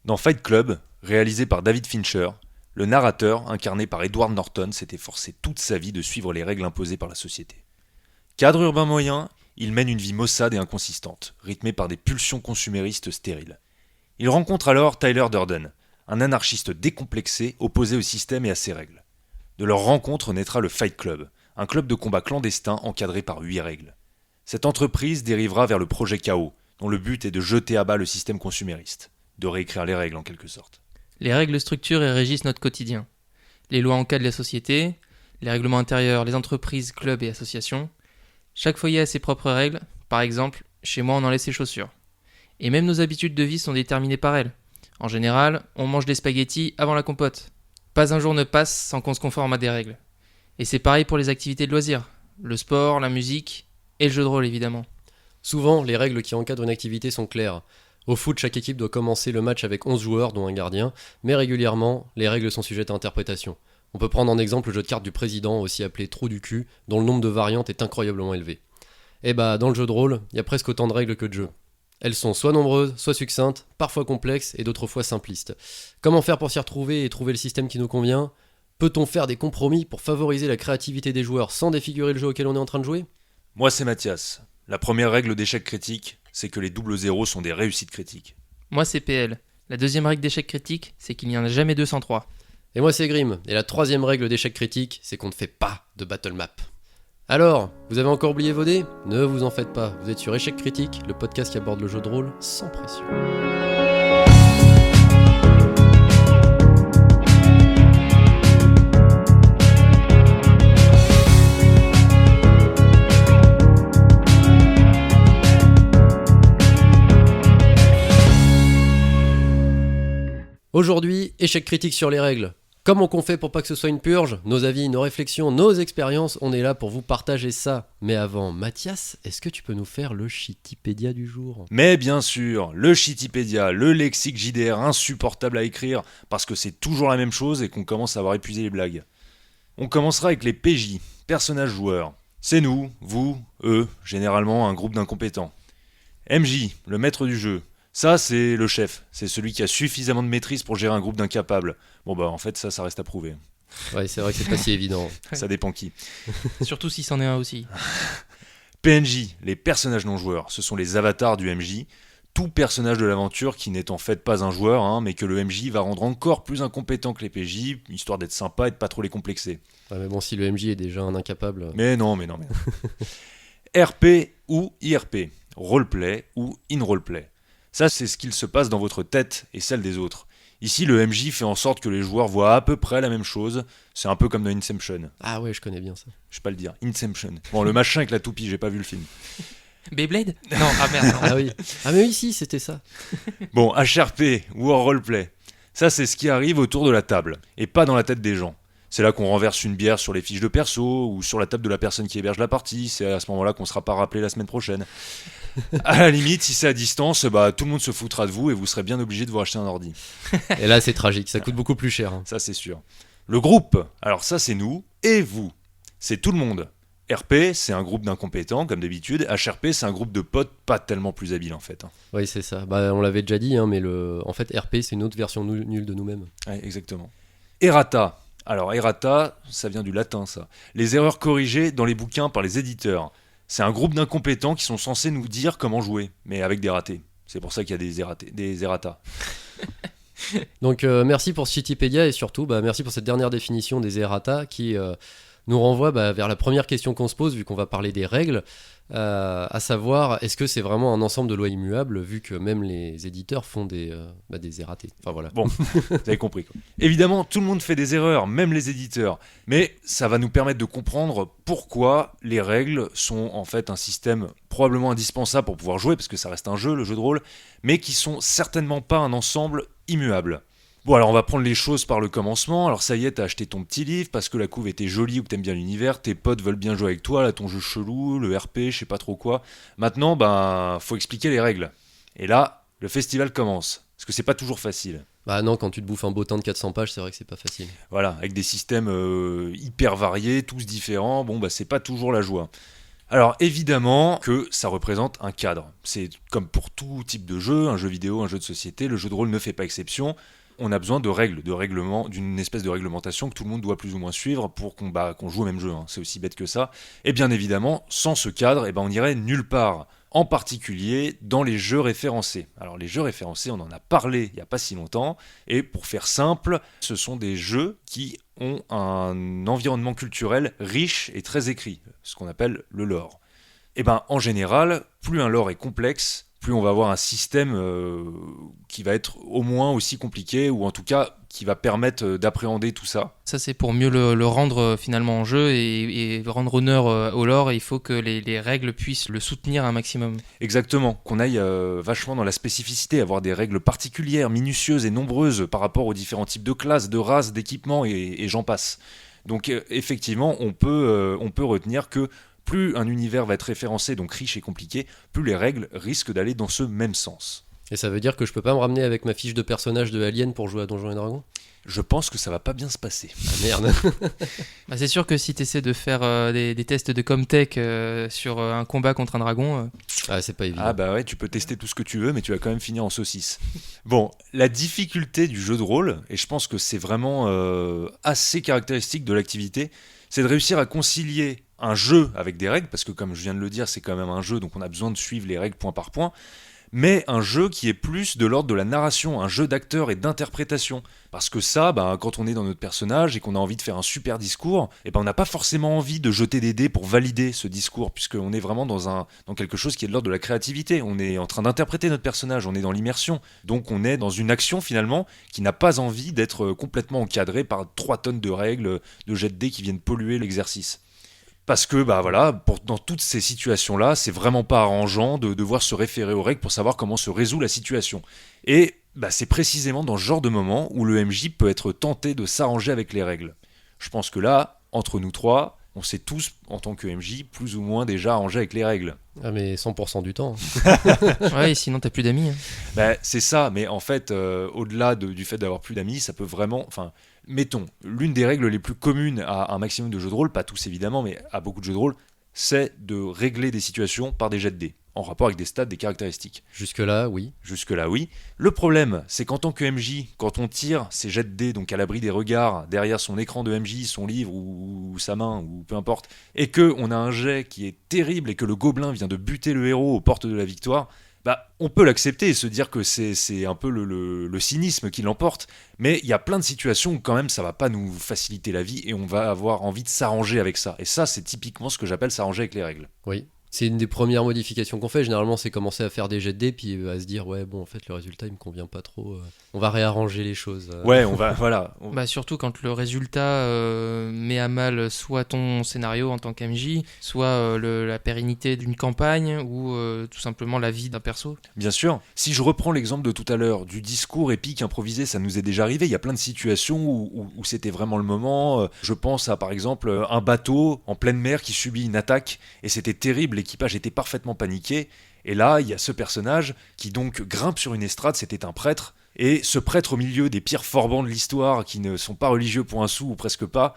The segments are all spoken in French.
Dans Fight Club, réalisé par David Fincher, le narrateur, incarné par Edward Norton, s'était forcé toute sa vie de suivre les règles imposées par la société. Cadre urbain moyen, il mène une vie maussade et inconsistante, rythmée par des pulsions consuméristes stériles. Il rencontre alors Tyler Durden, un anarchiste décomplexé opposé au système et à ses règles. De leur rencontre naîtra le Fight Club, un club de combat clandestin encadré par 8 règles. Cette entreprise dérivera vers le projet Chaos, dont le but est de jeter à bas le système consumériste, de réécrire les règles en quelque sorte. Les règles structurent et régissent notre quotidien. Les lois encadrent la société, les règlements intérieurs, les entreprises, clubs et associations. Chaque foyer a ses propres règles. Par exemple, chez moi on enlève ses chaussures. Et même nos habitudes de vie sont déterminées par elles. En général, on mange des spaghettis avant la compote. Pas un jour ne passe sans qu'on se conforme à des règles. Et c'est pareil pour les activités de loisirs. Le sport, la musique et le jeu de rôle évidemment. Souvent, les règles qui encadrent une activité sont claires. Au foot, chaque équipe doit commencer le match avec 11 joueurs, dont un gardien, mais régulièrement, les règles sont sujettes à interprétation. On peut prendre en exemple le jeu de cartes du président, aussi appelé trou du cul, dont le nombre de variantes est incroyablement élevé. Et dans le jeu de rôle, il y a presque autant de règles que de jeux. Elles sont soit nombreuses, soit succinctes, parfois complexes et d'autres fois simplistes. Comment faire pour s'y retrouver et trouver le système qui nous convient ? Peut-on faire des compromis pour favoriser la créativité des joueurs sans défigurer le jeu auquel on est en train de jouer ? Moi c'est Mathias. La première règle d'échec critique, c'est que les doubles zéros sont des réussites critiques. Moi c'est PL. La deuxième règle d'échec critique, c'est qu'il n'y en a jamais 203. Et moi c'est Grim, et la troisième règle d'échec critique, c'est qu'on ne fait pas de battle map. Alors, vous avez encore oublié vos dés ? Ne vous en faites pas, vous êtes sur Échec Critique, le podcast qui aborde le jeu de rôle sans pression. Aujourd'hui, échec critique sur les règles. Comment qu'on fait pour pas que ce soit une purge ? Nos avis, nos réflexions, nos expériences, on est là pour vous partager ça. Mais avant, Mathias, est-ce que tu peux nous faire le Shitipédia du jour ? Mais bien sûr, le Shitipédia, le lexique JDR insupportable à écrire, parce que c'est toujours la même chose et qu'on commence à avoir épuisé les blagues. On commencera avec les PJ, personnages joueurs. C'est nous, vous, eux, généralement un groupe d'incompétents. MJ, le maître du jeu. Ça, c'est le chef. C'est celui qui a suffisamment de maîtrise pour gérer un groupe d'incapables. Bon en fait, ça reste à prouver. Ouais, c'est vrai que c'est pas si évident. Ça dépend qui. Surtout si c'en est un aussi. PNJ, les personnages non joueurs. Ce sont les avatars du MJ. Tout personnage de l'aventure qui n'est en fait pas un joueur, mais que le MJ va rendre encore plus incompétent que les PJ, histoire d'être sympa et de pas trop les complexer. Ouais, mais bon, si le MJ est déjà un incapable... Mais non. RP ou IRP, roleplay ou in-roleplay. Ça, c'est ce qu'il se passe dans votre tête et celle des autres. Ici, le MJ fait en sorte que les joueurs voient à peu près la même chose. C'est un peu comme dans Inception. Ah ouais, je connais bien ça. Je sais pas le dire. Inception. Bon, le machin avec la toupie, j'ai pas vu le film. Beyblade ? Non, ah merde. Non. Ah oui. Ah mais oui, si, c'était ça. Bon, HRP ou hors roleplay. Ça, c'est ce qui arrive autour de la table, et pas dans la tête des gens. C'est là qu'on renverse une bière sur les fiches de perso, ou sur la table de la personne qui héberge la partie. C'est à ce moment-là qu'on sera pas rappelé la semaine prochaine. À la limite, si c'est à distance, tout le monde se foutra de vous et vous serez bien obligé de vous acheter un ordi. Et là, c'est tragique, ça coûte beaucoup plus cher. Ça, c'est sûr. Le groupe, alors ça, c'est nous et vous. C'est tout le monde. RP, c'est un groupe d'incompétents, comme d'habitude. HRP, c'est un groupe de potes pas tellement plus habiles, en fait. Oui, c'est ça. On l'avait déjà dit, mais en fait, RP, c'est une autre version nulle de nous-mêmes. Ouais, exactement. Errata. Alors, errata, ça vient du latin, ça. Les erreurs corrigées dans les bouquins par les éditeurs. C'est un groupe d'incompétents qui sont censés nous dire comment jouer, mais avec des ratés. C'est pour ça qu'il y a des errata. Donc merci pour ce Shitipédia et surtout merci pour cette dernière définition des errata qui nous renvoie vers la première question qu'on se pose vu qu'on va parler des règles, à savoir est-ce que c'est vraiment un ensemble de lois immuables vu que même les éditeurs font des erratés. Enfin voilà. Bon, vous avez compris quoi. Évidemment, tout le monde fait des erreurs, même les éditeurs, mais ça va nous permettre de comprendre pourquoi les règles sont en fait un système probablement indispensable pour pouvoir jouer, parce que ça reste un jeu, le jeu de rôle, mais qui sont certainement pas un ensemble immuable. Bon, alors on va prendre les choses par le commencement. Alors ça y est, t'as acheté ton petit livre parce que la couve était jolie ou que t'aimes bien l'univers, tes potes veulent bien jouer avec toi, là ton jeu chelou, le RP, je sais pas trop quoi. Maintenant, faut expliquer les règles. Et là, le festival commence. Parce que c'est pas toujours facile. Bah non, quand tu te bouffes un beau temps de 400 pages, c'est vrai que c'est pas facile. Voilà, avec des systèmes hyper variés, tous différents, c'est pas toujours la joie. Alors évidemment que ça représente un cadre. C'est comme pour tout type de jeu, un jeu vidéo, un jeu de société, le jeu de rôle ne fait pas exception. On a besoin de règles, de règlements, d'une espèce de réglementation que tout le monde doit plus ou moins suivre pour qu'on joue au même jeu. Hein. C'est aussi bête que ça. Et bien évidemment, sans ce cadre, on irait nulle part. En particulier dans les jeux référencés. Alors les jeux référencés, on en a parlé il n'y a pas si longtemps. Et pour faire simple, ce sont des jeux qui ont un environnement culturel riche et très écrit, ce qu'on appelle le lore. Et en général, plus un lore est complexe, plus on va avoir un système qui va être au moins aussi compliqué, ou en tout cas qui va permettre d'appréhender tout ça. Ça, c'est pour mieux le rendre finalement en jeu et rendre honneur au lore. Et il faut que les règles puissent le soutenir un maximum. Exactement, qu'on aille vachement dans la spécificité, avoir des règles particulières, minutieuses et nombreuses par rapport aux différents types de classes, de races, d'équipements et j'en passe. Donc effectivement, on peut retenir que plus un univers va être référencé, donc riche et compliqué, plus les règles risquent d'aller dans ce même sens. Et ça veut dire que je peux pas me ramener avec ma fiche de personnage de Alien pour jouer à Donjons et Dragons ? Je pense que ça va pas bien se passer. Ah merde. C'est sûr que si tu essaies de faire des tests de Comtech sur un combat contre un dragon... Ah, c'est pas évident. Ah bah ouais, tu peux tester tout ce que tu veux, mais tu vas quand même finir en saucisse. Bon, la difficulté du jeu de rôle, et je pense que c'est vraiment assez caractéristique de l'activité, c'est de réussir à concilier un jeu avec des règles, parce que comme je viens de le dire, c'est quand même un jeu, donc on a besoin de suivre les règles point par point, mais un jeu qui est plus de l'ordre de la narration, un jeu d'acteur et d'interprétation. Parce que ça, quand on est dans notre personnage et qu'on a envie de faire un super discours, on n'a pas forcément envie de jeter des dés pour valider ce discours, puisqu'on est vraiment dans quelque chose qui est de l'ordre de la créativité. On est en train d'interpréter notre personnage, on est dans l'immersion. Donc on est dans une action finalement qui n'a pas envie d'être complètement encadrée par 3 tonnes de règles, de jets de dés qui viennent polluer l'exercice. Parce que dans toutes ces situations-là, c'est vraiment pas arrangeant de devoir se référer aux règles pour savoir comment se résout la situation. Et c'est précisément dans ce genre de moment où le MJ peut être tenté de s'arranger avec les règles. Je pense que là, entre nous trois, on s'est tous, en tant que MJ, plus ou moins déjà arrangé avec les règles. Ah mais 100% du temps. Ouais, et sinon t'as plus d'amis. C'est ça, mais en fait, au-delà du fait d'avoir plus d'amis, ça peut vraiment... Mettons, l'une des règles les plus communes à un maximum de jeux de rôle, pas tous évidemment, mais à beaucoup de jeux de rôle, c'est de régler des situations par des jets de dés, en rapport avec des stats, des caractéristiques. Jusque-là, oui. Jusque-là, oui. Le problème, c'est qu'en tant que MJ, quand on tire ces jets de dés, donc à l'abri des regards, derrière son écran de MJ, son livre ou sa main, ou peu importe, et qu'on a un jet qui est terrible et que le gobelin vient de buter le héros aux portes de la victoire, on peut l'accepter et se dire que c'est un peu le cynisme qui l'emporte, mais il y a plein de situations où quand même ça va pas nous faciliter la vie et on va avoir envie de s'arranger avec ça. Et ça, c'est typiquement ce que j'appelle s'arranger avec les règles. Oui. C'est une des premières modifications qu'on fait. Généralement, c'est commencer à faire des jets de dés, puis à se dire, en fait, le résultat, il me convient pas trop. On va réarranger les choses. Ouais, on va, voilà. Surtout quand le résultat met à mal soit ton scénario en tant qu'MJ, soit la pérennité d'une campagne, ou tout simplement la vie d'un perso. Bien sûr. Si je reprends l'exemple de tout à l'heure, du discours épique improvisé, ça nous est déjà arrivé. Il y a plein de situations où c'était vraiment le moment. Je pense à, par exemple, un bateau en pleine mer qui subit une attaque, et c'était terrible. L'équipage était parfaitement paniqué, et là il y a ce personnage qui donc grimpe sur une estrade, c'était un prêtre, et ce prêtre au milieu des pires forbans de l'histoire qui ne sont pas religieux pour un sou ou presque pas,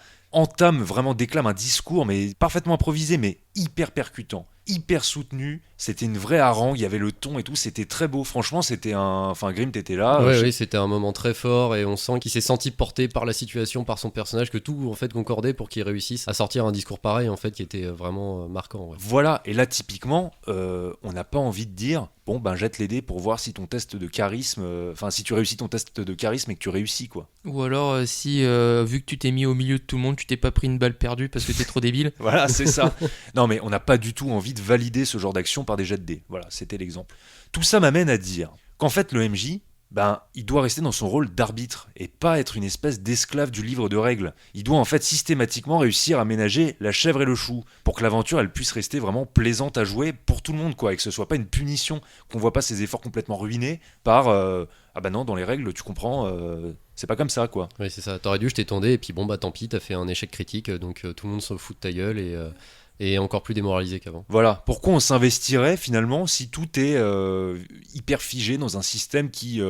déclame un discours mais parfaitement improvisé mais hyper percutant, hyper soutenu, c'était une vraie harangue, il y avait le ton et tout, c'était très beau, franchement c'était Grim t'étais là. Oui, c'était un moment très fort et on sent qu'il s'est senti porté par la situation, par son personnage, que tout en fait concordait pour qu'il réussisse à sortir un discours pareil en fait qui était vraiment marquant. Ouais. Voilà, et là typiquement, on n'a pas envie de dire jette les dés pour voir si ton test de charisme, si tu réussis ton test de charisme et que tu réussis quoi. Ou alors si vu que tu t'es mis au milieu de tout le monde, tu t'es pas pris une balle perdue parce que t'es trop débile. Voilà, c'est ça. Non mais on n'a pas du tout envie de valider ce genre d'action par des jets de dés. Voilà, c'était l'exemple. Tout ça m'amène à dire qu'en fait le MJ, il doit rester dans son rôle d'arbitre et pas être une espèce d'esclave du livre de règles. Il doit en fait systématiquement réussir à ménager la chèvre et le chou pour que l'aventure elle puisse rester vraiment plaisante à jouer pour tout le monde quoi, et que ce soit pas une punition, qu'on voit pas ses efforts complètement ruinés par non, dans les règles tu comprends, c'est pas comme ça quoi. Oui, c'est ça, t'aurais dû jeter ton dé et puis tant pis, t'as fait un échec critique, donc tout le monde se fout de ta gueule et encore plus démoralisé qu'avant. Voilà, pourquoi on s'investirait finalement si tout est hyper figé dans un système qui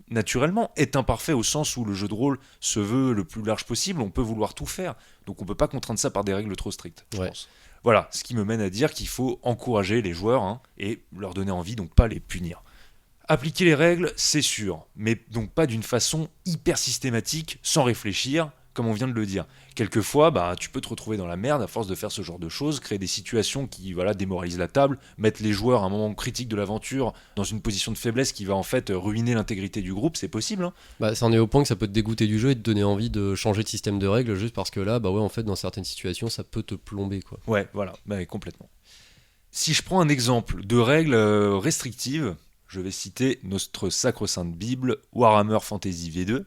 naturellement est imparfait au sens où le jeu de rôle se veut le plus large possible, on peut vouloir tout faire, donc on peut pas contraindre ça par des règles trop strictes, je pense. Voilà, ce qui me mène à dire qu'il faut encourager les joueurs et leur donner envie, donc pas les punir. Appliquer les règles, c'est sûr, mais donc pas d'une façon hyper systématique, sans réfléchir, comme on vient de le dire. Quelquefois, tu peux te retrouver dans la merde à force de faire ce genre de choses, créer des situations qui démoralisent la table, mettre les joueurs à un moment critique de l'aventure dans une position de faiblesse qui va en fait ruiner l'intégrité du groupe, c'est possible. Ça en est au point que ça peut te dégoûter du jeu et te donner envie de changer de système de règles juste parce que là, en fait, dans certaines situations, ça peut te plomber, quoi. Ouais, voilà, complètement. Si je prends un exemple de règles restrictives, je vais citer notre sacro-sainte Bible, Warhammer Fantasy V2,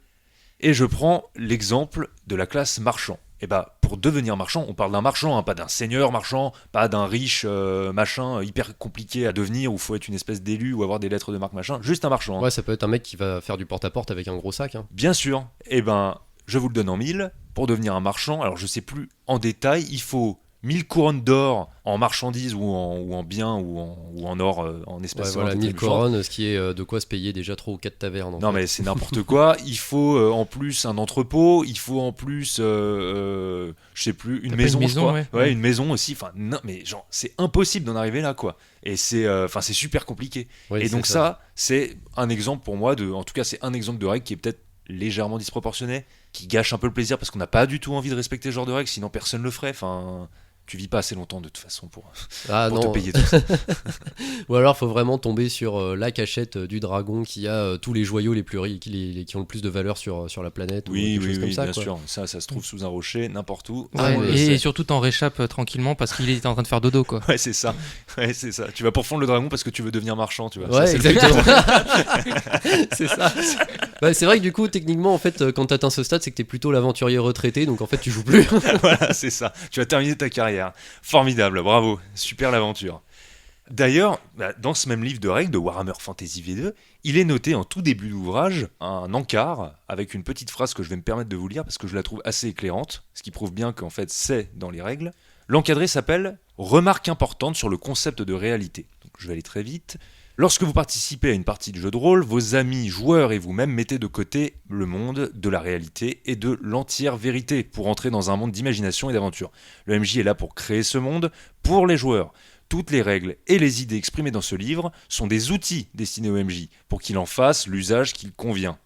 et je prends l'exemple de la classe marchand. Et pour devenir marchand, on parle d'un marchand, pas d'un seigneur marchand, pas d'un riche machin hyper compliqué à devenir où il faut être une espèce d'élu ou avoir des lettres de marque machin, juste un marchand. Ouais, ça peut être un mec qui va faire du porte-à-porte avec un gros sac. Bien sûr, je vous le donne en 1000. Pour devenir un marchand, alors je sais plus en détail, il faut 1000 couronnes d'or en marchandises ou en biens ou en or, en espèces. Ouais, voilà, 1000 couronnes, ce qui est de quoi se payer déjà 3 ou 4 tavernes. Non, mais c'est n'importe quoi. Il faut en plus un entrepôt, il faut en plus, je sais plus, une maison, je crois. Ouais, une maison aussi. Enfin, non, mais genre, c'est impossible d'en arriver là, quoi. Et c'est super compliqué. Oui, et donc ça, c'est un exemple pour moi en tout cas, c'est un exemple de règle qui est peut-être légèrement disproportionné, qui gâche un peu le plaisir parce qu'on n'a pas du tout envie de respecter ce genre de règles, sinon personne le ferait. Enfin. Tu vis pas assez longtemps de toute façon pour te payer tout ça. Ou alors faut vraiment tomber sur la cachette du dragon qui a tous les joyaux les plus qui ont le plus de valeur sur la planète. Oui, ou comme ça, bien sûr. Ça se trouve sous un rocher, n'importe où. Et surtout t'en réchappes tranquillement parce qu'il est en train de faire dodo, quoi. Ouais, c'est ça. Tu vas pourfendre le dragon parce que tu veux devenir marchand, tu vois. Ouais, ça, exactement. C'est ça. C'est vrai que du coup, techniquement, en fait, quand t'atteins ce stade, c'est que t'es plutôt l'aventurier retraité, donc en fait, tu joues plus. Voilà, c'est ça. Tu vas terminer ta carrière. Formidable, bravo, super l'aventure. D'ailleurs, dans ce même livre de règles de Warhammer Fantasy V2, il est noté en tout début d'ouvrage un encart avec une petite phrase que je vais me permettre de vous lire parce que je la trouve assez éclairante, ce qui prouve bien qu'en fait c'est dans les règles. L'encadré s'appelle « Remarque importante sur le concept de réalité ». Donc, je vais aller très vite. Lorsque vous participez à une partie de jeu de rôle, vos amis, joueurs et vous-même mettez de côté le monde de la réalité et de l'entière vérité pour entrer dans un monde d'imagination et d'aventure. Le MJ est là pour créer ce monde pour les joueurs. Toutes les règles et les idées exprimées dans ce livre sont des outils destinés au MJ pour qu'il en fasse l'usage qu'il convient.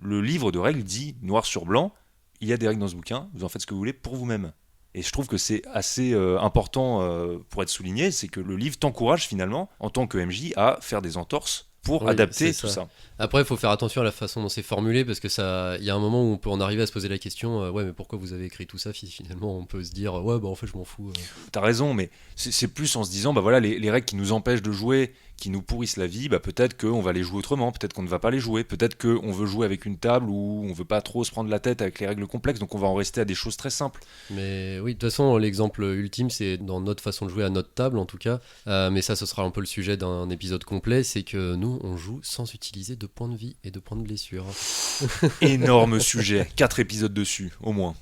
Le livre de règles dit, noir sur blanc, il y a des règles dans ce bouquin, vous en faites ce que vous voulez pour vous-même. Et je trouve que c'est assez important pour être souligné, c'est que le livre t'encourage finalement, en tant que MJ, à faire des entorses pour adapter tout ça. Après, il faut faire attention à la façon dont c'est formulé, parce que il y a un moment où on peut en arriver à se poser la question, ouais, mais pourquoi vous avez écrit tout ça? Finalement, on peut se dire, ouais, en fait, je m'en fous. T'as raison, mais c'est plus en se disant, les règles qui nous empêchent de jouer, qui nous pourrissent la vie, peut-être qu'on va les jouer autrement, peut-être qu'on ne va pas les jouer, peut-être qu'on veut jouer avec une table où on veut pas trop se prendre la tête avec les règles complexes, donc on va en rester à des choses très simples. Mais oui, de toute façon, l'exemple ultime, c'est dans notre façon de jouer à notre table, en tout cas, mais ça, ce sera un peu le sujet d'un épisode complet, c'est que nous, on joue sans utiliser de points de vie et de points de blessure. Énorme sujet, 4 épisodes dessus, au moins.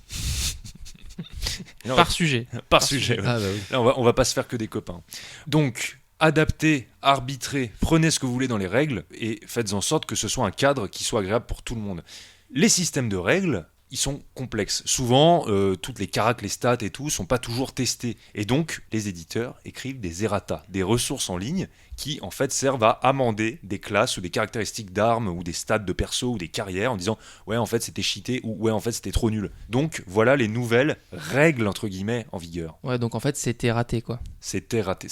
Par sujet. Par sujet, ouais. Ah, bah oui. Là, on va pas se faire que des copains. Donc, adaptez, arbitrez, prenez ce que vous voulez dans les règles et faites en sorte que ce soit un cadre qui soit agréable pour tout le monde. Les systèmes de règles, ils sont complexes. Souvent, toutes les caracs, les stats et tout sont pas toujours testés. Et donc, les éditeurs écrivent des errata, des ressources en ligne qui, en fait, servent à amender des classes ou des caractéristiques d'armes ou des stats de perso ou des carrières en disant « Ouais, en fait, c'était cheaté » ou « Ouais, en fait, c'était trop nul ». Donc, voilà les nouvelles règles, entre guillemets, en vigueur. Ouais, donc en fait, c'était raté, quoi. C'était raté.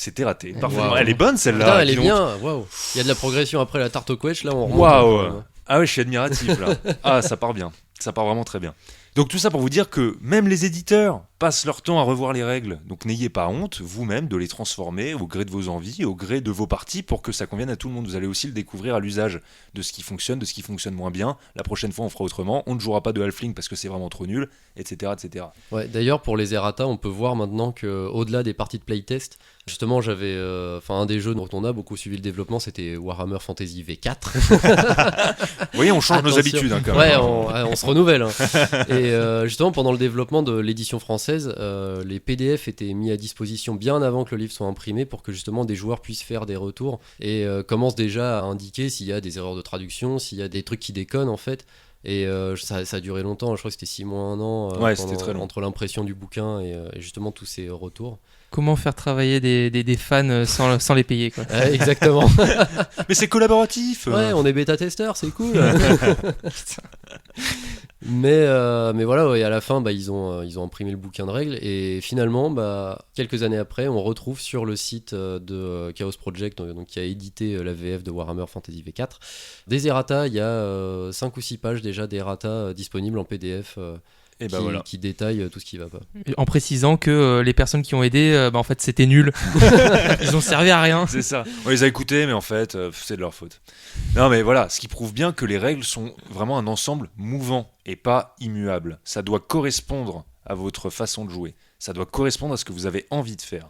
Parfaitement. Wow. Elle est bonne, celle-là. Putain, elle est bien, waouh. Il y a de la progression après la tarte au quetch, là, on remonte. Waouh. Ah ouais, je suis admiratif, là. Ah, ça part bien. Ça part vraiment très bien. Donc tout ça pour vous dire que même les éditeurs passent leur temps à revoir les règles. Donc n'ayez pas honte, vous-même, de les transformer au gré de vos envies, au gré de vos parties, pour que ça convienne à tout le monde. Vous allez aussi le découvrir à l'usage de ce qui fonctionne, de ce qui fonctionne moins bien. La prochaine fois, on fera autrement. On ne jouera pas de halfling parce que c'est vraiment trop nul, etc. etc. Ouais, d'ailleurs, pour les errata, on peut voir maintenant qu'au-delà des parties de playtest, justement, j'avais, un des jeux dont on a beaucoup suivi le développement, c'était Warhammer Fantasy V4. Vous voyez, on change nos habitudes, quand même. Ouais, on se renouvelle. Hein. Et justement, pendant le développement de l'édition française, les PDF étaient mis à disposition bien avant que le livre soit imprimé pour que justement des joueurs puissent faire des retours et commencent déjà à indiquer s'il y a des erreurs de traduction, s'il y a des trucs qui déconnent en fait. Et ça a duré longtemps, je crois que c'était 6 mois, 1 an Ouais, c'était très long. entre l'impression du bouquin et justement tous ces retours. Comment faire travailler des fans sans les payer, quoi. Exactement. Mais c'est collaboratif. Ouais, on est bêta-testeurs, c'est cool. mais voilà, ouais, à la fin, ils ont imprimé le bouquin de règles et finalement, quelques années après, on retrouve sur le site de Chaos Project, donc qui a édité la VF de Warhammer Fantasy V4, des errata. Il y a 5 ou 6 pages déjà d'errata disponibles en PDF. Et qui détaille tout ce qui va pas. En précisant que les personnes qui ont aidé, en fait, c'était nul. Ils ont servi à rien. C'est ça. On les a écoutés, mais en fait, c'est de leur faute. Non, mais voilà, ce qui prouve bien que les règles sont vraiment un ensemble mouvant et pas immuable. Ça doit correspondre à votre façon de jouer. Ça doit correspondre à ce que vous avez envie de faire.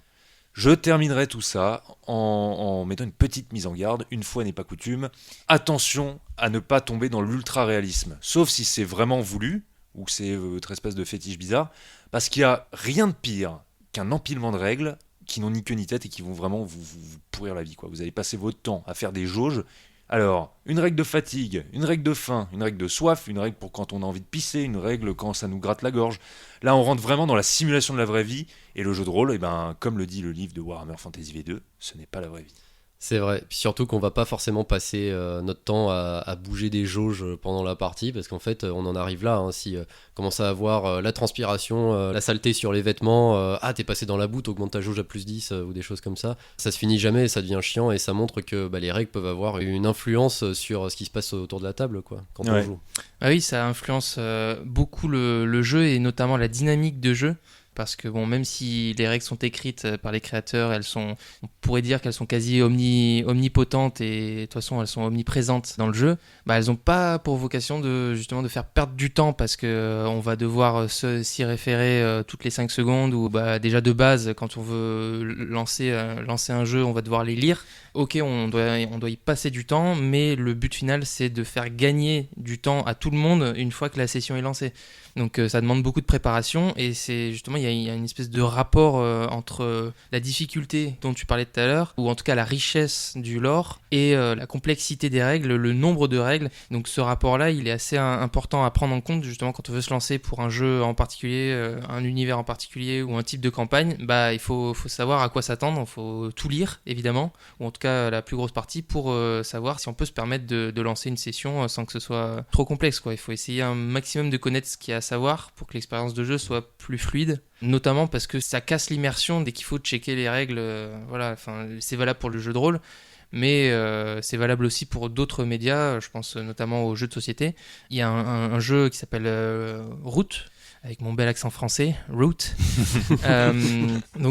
Je terminerai tout ça en mettant une petite mise en garde, une fois n'est pas coutume. Attention à ne pas tomber dans l'ultra-réalisme, sauf si c'est vraiment voulu, ou que c'est votre espèce de fétiche bizarre, parce qu'il n'y a rien de pire qu'un empilement de règles qui n'ont ni queue ni tête et qui vont vraiment vous pourrir la vie, quoi. Vous allez passer votre temps à faire des jauges. Alors, une règle de fatigue, une règle de faim, une règle de soif, une règle pour quand on a envie de pisser, une règle quand ça nous gratte la gorge. Là, on rentre vraiment dans la simulation de la vraie vie, et le jeu de rôle, comme le dit le livre de Warhammer Fantasy V2, ce n'est pas la vraie vie. C'est vrai, puis surtout qu'on va pas forcément passer notre temps à bouger des jauges pendant la partie, parce qu'en fait on en arrive là, si commence à avoir la transpiration, la saleté sur les vêtements, t'es passé dans la boue, t'augmentes ta jauge à plus 10 ou des choses comme ça se finit jamais, ça devient chiant et ça montre que les règles peuvent avoir une influence sur ce qui se passe autour de la table, quoi, quand on joue. Ah oui, ça influence beaucoup le jeu et notamment la dynamique de jeu. Parce que même si les règles sont écrites par les créateurs, on pourrait dire qu'elles sont quasi omnipotentes et de toute façon elles sont omniprésentes dans le jeu, elles n'ont pas pour vocation de faire perdre du temps parce qu'on va devoir s'y référer toutes les 5 secondes ou déjà de base quand on veut lancer un jeu on va devoir les lire. Ok, on doit y passer du temps, mais le but final c'est de faire gagner du temps à tout le monde une fois que la session est lancée. Donc ça demande beaucoup de préparation et c'est justement il y a une espèce de rapport entre la difficulté dont tu parlais tout à l'heure, ou en tout cas la richesse du lore et la complexité des règles, le nombre de règles. Donc ce rapport-là, il est assez important à prendre en compte justement quand on veut se lancer pour un jeu en particulier, un univers en particulier ou un type de campagne. Il faut savoir à quoi s'attendre, il faut tout lire évidemment, ou en tout cas la plus grosse partie pour savoir si on peut se permettre de lancer une session sans que ce soit trop complexe, quoi. Il faut essayer un maximum de connaître ce qu'il y a à savoir pour que l'expérience de jeu soit plus fluide, notamment parce que ça casse l'immersion dès qu'il faut checker les règles. C'est valable pour le jeu de rôle, mais c'est valable aussi pour d'autres médias, je pense notamment aux jeux de société. Il y a un jeu qui s'appelle Root, avec mon bel accent français, Root,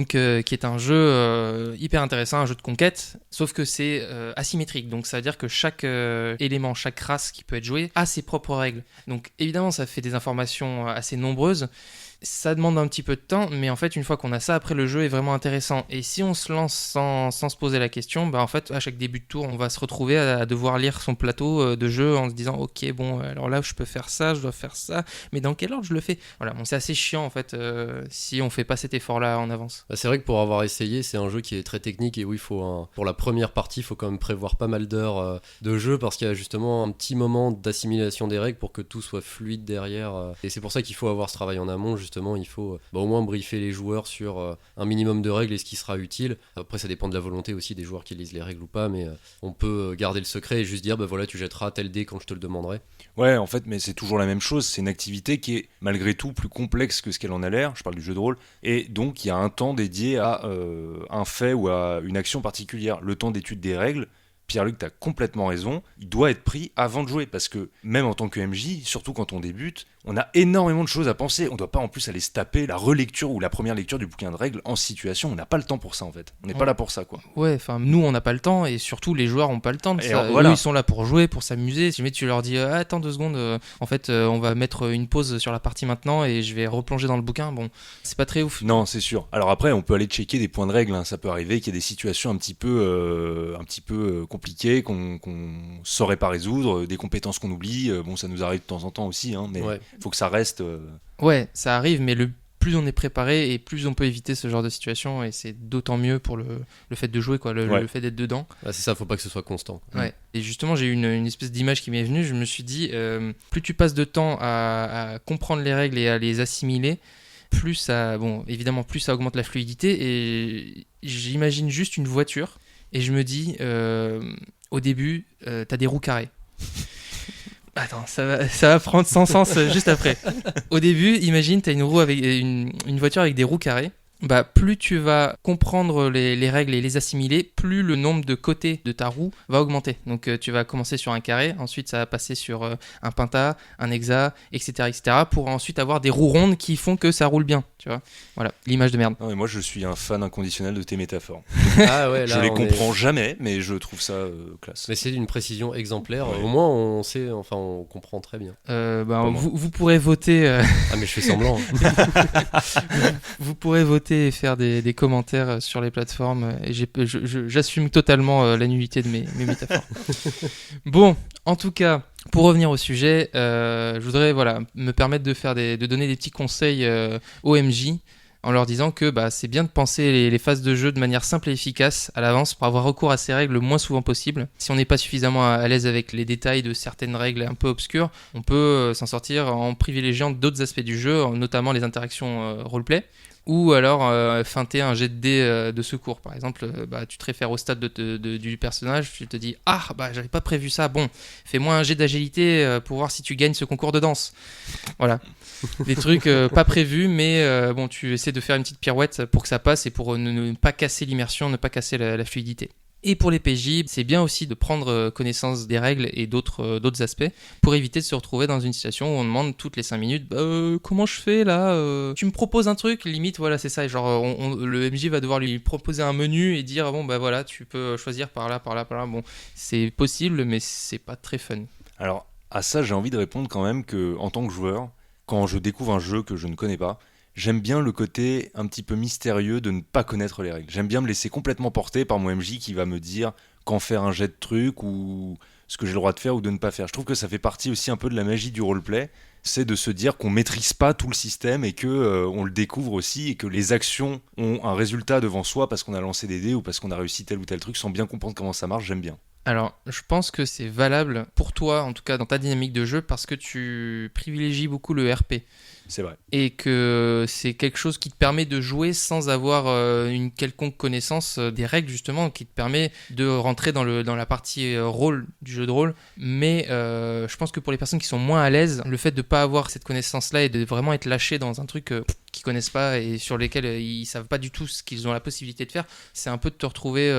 qui est un jeu hyper intéressant, un jeu de conquête, sauf que c'est asymétrique, donc ça veut dire que chaque élément, chaque race qui peut être jouée a ses propres règles. Donc évidemment ça fait des informations assez nombreuses, ça demande un petit peu de temps, mais en fait une fois qu'on a ça, après le jeu est vraiment intéressant. Et si on se lance sans se poser la question, en fait à chaque début de tour on va se retrouver à devoir lire son plateau de jeu en se disant ok alors là je peux faire ça, je dois faire ça, mais dans quel ordre je le fais. Voilà, c'est assez chiant en fait si on fait pas cet effort là en avance. C'est vrai que pour avoir essayé, c'est un jeu qui est très technique et où il faut pour la première partie il faut quand même prévoir pas mal d'heures de jeu, parce qu'il y a justement un petit moment d'assimilation des règles pour que tout soit fluide derrière, et c'est pour ça qu'il faut avoir ce travail en amont. Justement il faut au moins briefer les joueurs sur un minimum de règles et ce qui sera utile. Après ça dépend de la volonté aussi des joueurs qui lisent les règles ou pas, mais on peut garder le secret et juste dire voilà, tu jetteras tel dé quand je te le demanderai. Ouais, en fait, mais c'est toujours la même chose, c'est une activité qui est malgré tout plus complexe que ce qu'elle en a l'air, je parle du jeu de rôle, et donc il y a un temps dédié à un fait ou à une action particulière. Le temps d'étude des règles, Pierre-Luc, t'as complètement raison, il doit être pris avant de jouer, parce que même en tant que MJ, surtout quand on débute, on a énormément de choses à penser. On ne doit pas en plus aller se taper la relecture ou la première lecture du bouquin de règles en situation. On n'a pas le temps pour ça en fait. On n'est pas là pour ça, quoi. Ouais, nous on n'a pas le temps et surtout les joueurs n'ont pas le temps de ça. Voilà. Eux ils sont là pour jouer, pour s'amuser. Si jamais tu leur dis attends 2 secondes, en fait on va mettre une pause sur la partie maintenant et je vais replonger dans le bouquin. C'est pas très ouf. Non, c'est sûr. Alors après on peut aller checker des points de règles. Ça peut arriver qu'il y ait des situations un petit peu compliquées qu'on saurait pas résoudre, des compétences qu'on oublie. Bon, ça nous arrive de temps en temps aussi, hein, mais Ouais. faut que ça reste. Ouais, ça arrive, mais plus on est préparé et plus on peut éviter ce genre de situation, et c'est d'autant mieux pour le fait de jouer, quoi, le fait d'être dedans. Ah, c'est ça, faut pas que ce soit constant, quoi. Ouais. Et justement, j'ai eu une espèce d'image qui m'est venue. Je me suis dit, plus tu passes de temps à comprendre les règles et à les assimiler, plus ça augmente la fluidité. Et j'imagine juste une voiture, et je me dis, au début, t'as des roues carrées. Attends, ça va prendre son sens juste après. Au début, imagine, t'as une voiture avec des roues carrées. Bah, plus tu vas comprendre les règles et les assimiler, plus le nombre de côtés de ta roue va augmenter. Donc tu vas commencer sur un carré, ensuite ça va passer sur un penta, un hexa, etc., pour ensuite avoir des roues rondes qui font que ça roule bien. Tu vois, voilà, l'image de merde. Non, mais moi, je suis un fan inconditionnel de tes métaphores. Ah ouais, Je là, les on comprends jamais, mais je trouve ça classe. Mais c'est d'une précision exemplaire. Ouais. Au moins, on sait, enfin, on comprend très bien. Vous pourrez voter. Ah, mais je fais semblant. Vous pourrez voter et faire des commentaires sur les plateformes. Et j'assume totalement la nullité de mes métaphores. Bon, en tout cas, pour revenir au sujet, je voudrais me permettre de donner des petits conseils aux MJ, en leur disant que c'est bien de penser les phases de jeu de manière simple et efficace à l'avance pour avoir recours à ces règles le moins souvent possible. Si on n'est pas suffisamment à l'aise avec les détails de certaines règles un peu obscures, on peut s'en sortir en privilégiant d'autres aspects du jeu, notamment les interactions roleplay. Ou alors feinter un jet de dés de secours. Par exemple, tu te réfères au stade du personnage, tu te dis « Ah, j'avais pas prévu ça, bon, fais-moi un jet d'agilité pour voir si tu gagnes ce concours de danse. » Voilà. Des trucs pas prévus, mais tu essaies de faire une petite pirouette pour que ça passe et pour ne pas casser l'immersion, ne pas casser la fluidité. Et pour les PJ, c'est bien aussi de prendre connaissance des règles et d'autres aspects pour éviter de se retrouver dans une situation où on demande toutes les 5 minutes comment je fais là tu me proposes un truc, limite, voilà, c'est ça. Genre, le MJ va devoir lui proposer un menu et dire voilà, tu peux choisir par là. Bon, c'est possible, mais c'est pas très fun. Alors, à ça, j'ai envie de répondre quand même que, en tant que joueur, quand je découvre un jeu que je ne connais pas, j'aime bien le côté un petit peu mystérieux de ne pas connaître les règles. J'aime bien me laisser complètement porter par mon MJ qui va me dire quand faire un jet de truc ou ce que j'ai le droit de faire ou de ne pas faire. Je trouve que ça fait partie aussi un peu de la magie du roleplay, c'est de se dire qu'on maîtrise pas tout le système et que on le découvre aussi et que les actions ont un résultat devant soi parce qu'on a lancé des dés ou parce qu'on a réussi tel ou tel truc sans bien comprendre comment ça marche. J'aime bien. Alors, je pense que c'est valable pour toi, en tout cas dans ta dynamique de jeu, parce que tu privilégies beaucoup le RP. C'est vrai. Et que c'est quelque chose qui te permet de jouer sans avoir une quelconque connaissance des règles, justement, qui te permet de rentrer dans la partie rôle du jeu de rôle. Mais je pense que pour les personnes qui sont moins à l'aise, le fait de ne pas avoir cette connaissance-là et de vraiment être lâché dans un truc qu'ils connaissent pas et sur lesquels ils savent pas du tout ce qu'ils ont la possibilité de faire, c'est un peu de te retrouver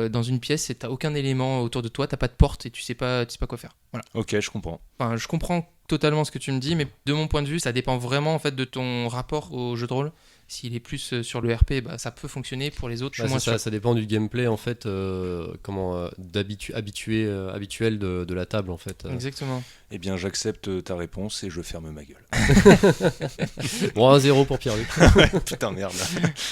dans une pièce et t'as aucun élément autour de toi, t'as pas de porte et tu sais pas quoi faire. Voilà. Ok, je comprends. Enfin, je comprends totalement ce que tu me dis, mais de mon point de vue, ça dépend vraiment en fait de ton rapport au jeu de rôle. S'il est plus sur le RP, ça peut fonctionner. Pour les autres, je suis moins sûr. Ça dépend du gameplay en fait, habituel de la table en fait. Exactement. Eh bien, j'accepte ta réponse et je ferme ma gueule. Bon, 1-0 pour Pierre-Luc. Ouais, putain, merde.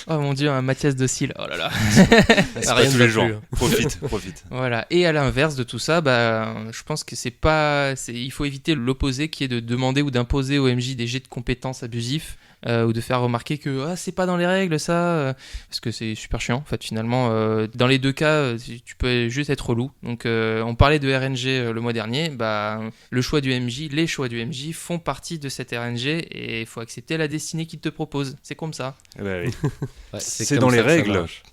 Oh mon dieu, un Mathias de Cille. Oh là là. C'est pas Rien tous ne les va jours. plus. Profite. Voilà. Et à l'inverse de tout ça, je pense que il faut éviter l'opposé qui est de demander ou d'imposer au MJ des jets de compétences abusifs. Ou de faire remarquer que c'est pas dans les règles ça, parce que c'est super chiant en fait finalement. Dans les deux cas, tu peux juste être relou. Donc on parlait de RNG le mois dernier, les choix du MJ font partie de cette RNG et il faut accepter la destinée qu'il te propose. C'est comme ça. Eh ben, oui. Ouais, c'est comme dans ça les que ça règles. marche.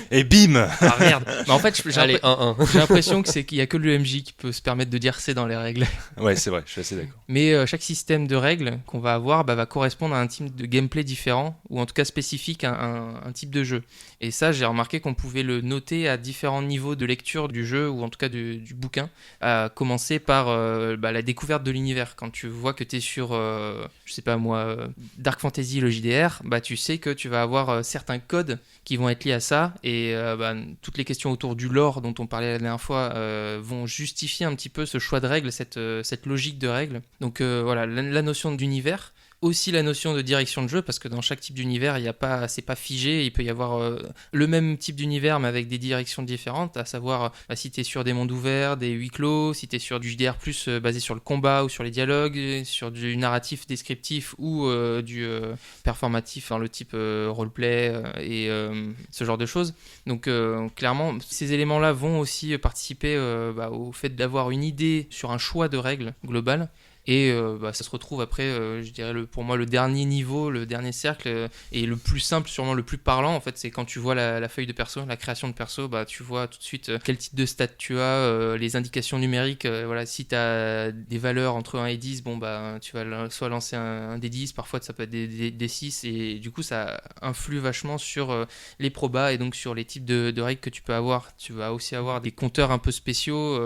Et bim. Ah merde. Mais en fait, Allez, 1-1. j'ai l'impression qu'il y a que le MJ qui peut se permettre de dire c'est dans les règles. Ouais, c'est vrai, je suis assez d'accord. Mais chaque système de règles qu'on va avoir va correspondre à un type de gameplay différent, ou en tout cas spécifique à un type de jeu. Et ça, j'ai remarqué qu'on pouvait le noter à différents niveaux de lecture du jeu, ou en tout cas du bouquin, à commencer par la découverte de l'univers. Quand tu vois que tu es sur, je sais pas moi, Dark Fantasy, le JDR, tu sais que tu vas avoir certains codes qui vont être liés à ça, et toutes les questions autour du lore dont on parlait la dernière fois vont justifier un petit peu ce choix de règles, cette logique de règles. Donc voilà, la notion d'univers aussi la notion de direction de jeu, parce que dans chaque type d'univers, c'est pas figé, il peut y avoir le même type d'univers mais avec des directions différentes, à savoir si tu es sur des mondes ouverts, des huis clos, si tu es sur du JDR+, basé sur le combat ou sur les dialogues, sur du narratif descriptif ou du performatif, le type roleplay et ce genre de choses. Donc clairement, ces éléments-là vont aussi participer au fait d'avoir une idée sur un choix de règles globales. Et ça se retrouve après, je dirais pour moi, le dernier niveau, le dernier cercle, et le plus simple, sûrement le plus parlant, en fait, c'est quand tu vois la feuille de perso, la création de perso, tu vois tout de suite quel type de stats tu as, les indications numériques, si tu as des valeurs entre 1 et 10, tu vas soit lancer un D10, parfois ça peut être des 6, et du coup ça influe vachement sur les probas, et donc sur les types de règles que tu peux avoir. Tu vas aussi avoir des compteurs un peu spéciaux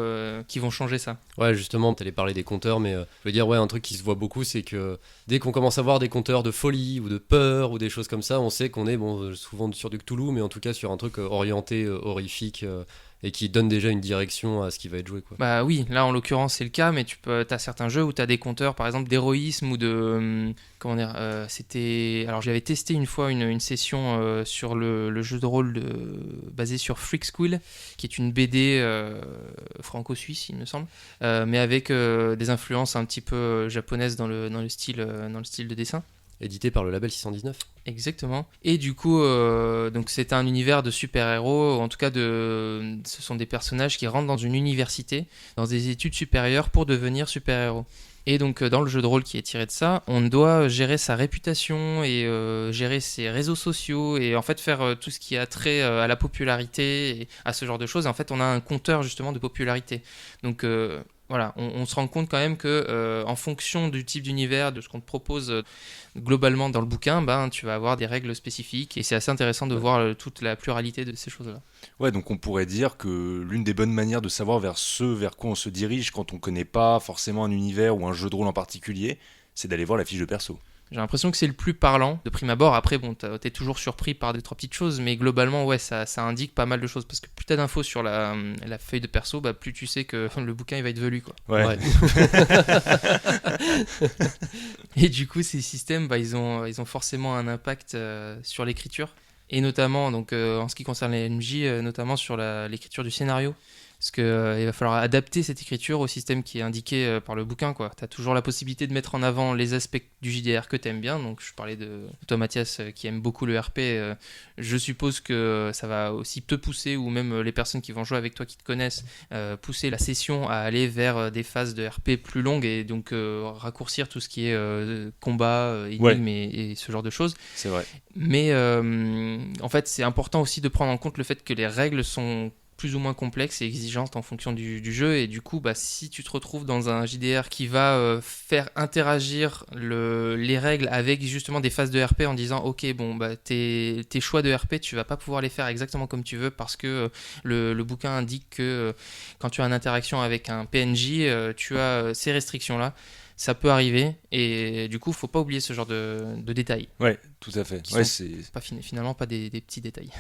qui vont changer ça. Ouais, justement, tu allais parler des compteurs, mais je veux dire, un truc qui se voit beaucoup, c'est que dès qu'on commence à voir des compteurs de folie ou de peur ou des choses comme ça, on sait qu'on est souvent sur du Cthulhu, mais en tout cas sur un truc orienté horrifique et qui donne déjà une direction à ce qui va être joué, quoi. Bah oui, là en l'occurrence c'est le cas, mais t'as certains jeux où t'as des compteurs, par exemple d'héroïsme ou de... Alors j'avais testé une fois une session sur le jeu de rôle basé sur Freak School, qui est une BD franco-suisse il me semble, mais avec des influences un petit peu japonaises dans le style de dessin. Édité par le label 619. Exactement. Et du coup, donc c'est un univers de super-héros, en tout cas ce sont des personnages qui rentrent dans une université, dans des études supérieures pour devenir super-héros. Et donc dans le jeu de rôle qui est tiré de ça, on doit gérer sa réputation et gérer ses réseaux sociaux et en fait faire tout ce qui a trait à la popularité et à ce genre de choses. Et en fait, on a un compteur justement de popularité. Donc voilà, on se rend compte quand même que en fonction du type d'univers, de ce qu'on te propose globalement dans le bouquin, tu vas avoir des règles spécifiques et c'est assez intéressant de voir toute la pluralité de ces choses-là. Ouais, donc on pourrait dire que l'une des bonnes manières de savoir vers quoi on se dirige quand on connaît pas forcément un univers ou un jeu de rôle en particulier, c'est d'aller voir la fiche de perso. J'ai l'impression que c'est le plus parlant de prime abord. Après, t'es toujours surpris par des trois petites choses, mais globalement, ouais, ça indique pas mal de choses. Parce que plus t'as d'infos sur la feuille de perso, plus tu sais que le bouquin il va être velu, quoi. Ouais. Et du coup, ces systèmes, ils ont forcément un impact sur l'écriture. Et notamment, donc, en ce qui concerne les MJ, notamment sur l'écriture du scénario. Parce qu'il va falloir adapter cette écriture au système qui est indiqué par le bouquin, quoi. Tu as toujours la possibilité de mettre en avant les aspects du JDR que tu aimes bien. Donc, je parlais de toi, Mathias, qui aime beaucoup le RP. Je suppose que ça va aussi te pousser, ou même les personnes qui vont jouer avec toi, qui te connaissent, pousser la session à aller vers des phases de RP plus longues et donc raccourcir tout ce qui est combat, énigmes et ce genre de choses. C'est vrai. Mais en fait, c'est important aussi de prendre en compte le fait que les règles sont plus ou moins complexes et exigeantes en fonction du jeu, et du coup si tu te retrouves dans un JDR qui va faire interagir les règles avec justement des phases de RP en disant ok tes choix de RP tu vas pas pouvoir les faire exactement comme tu veux parce que le bouquin indique que quand tu as une interaction avec un PNJ tu as ces restrictions là. Ça peut arriver, et du coup, faut pas oublier ce genre de détails. Ouais, tout à fait. C'est pas finalement pas des petits détails.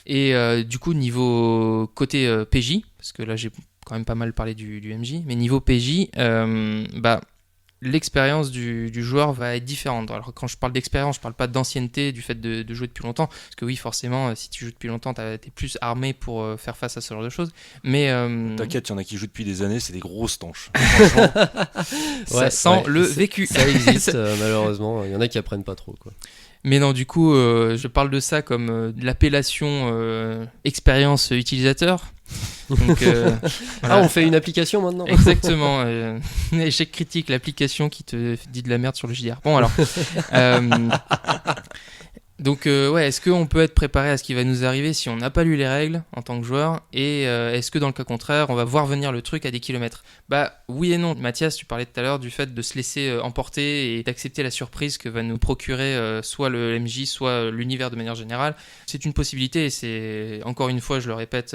Et du coup, niveau côté PJ, parce que là j'ai quand même pas mal parlé du MJ, mais niveau PJ, l'expérience du joueur va être différente. Alors quand je parle d'expérience, je parle pas d'ancienneté, du fait de jouer depuis longtemps, parce que oui, forcément, si tu joues depuis longtemps, t'es plus armé pour faire face à ce genre de choses. Mais t'inquiète, il y en a qui jouent depuis des années, c'est des grosses tanches. Ça sent le vécu. Ça existe, malheureusement. Il y en a qui apprennent pas trop, quoi. Mais non, du coup, je parle de ça comme l'appellation expérience utilisateur. Donc, voilà. On fait une application maintenant. Exactement. Échec critique, l'application qui te dit de la merde sur le JDR. Bon, alors. Donc, est-ce qu'on peut être préparé à ce qui va nous arriver si on n'a pas lu les règles en tant que joueur, et est-ce que dans le cas contraire, on va voir venir le truc à des kilomètres ? Oui et non. Mathias, tu parlais tout à l'heure du fait de se laisser emporter et d'accepter la surprise que va nous procurer soit le MJ, soit l'univers de manière générale. C'est une possibilité, et c'est, encore une fois, je le répète,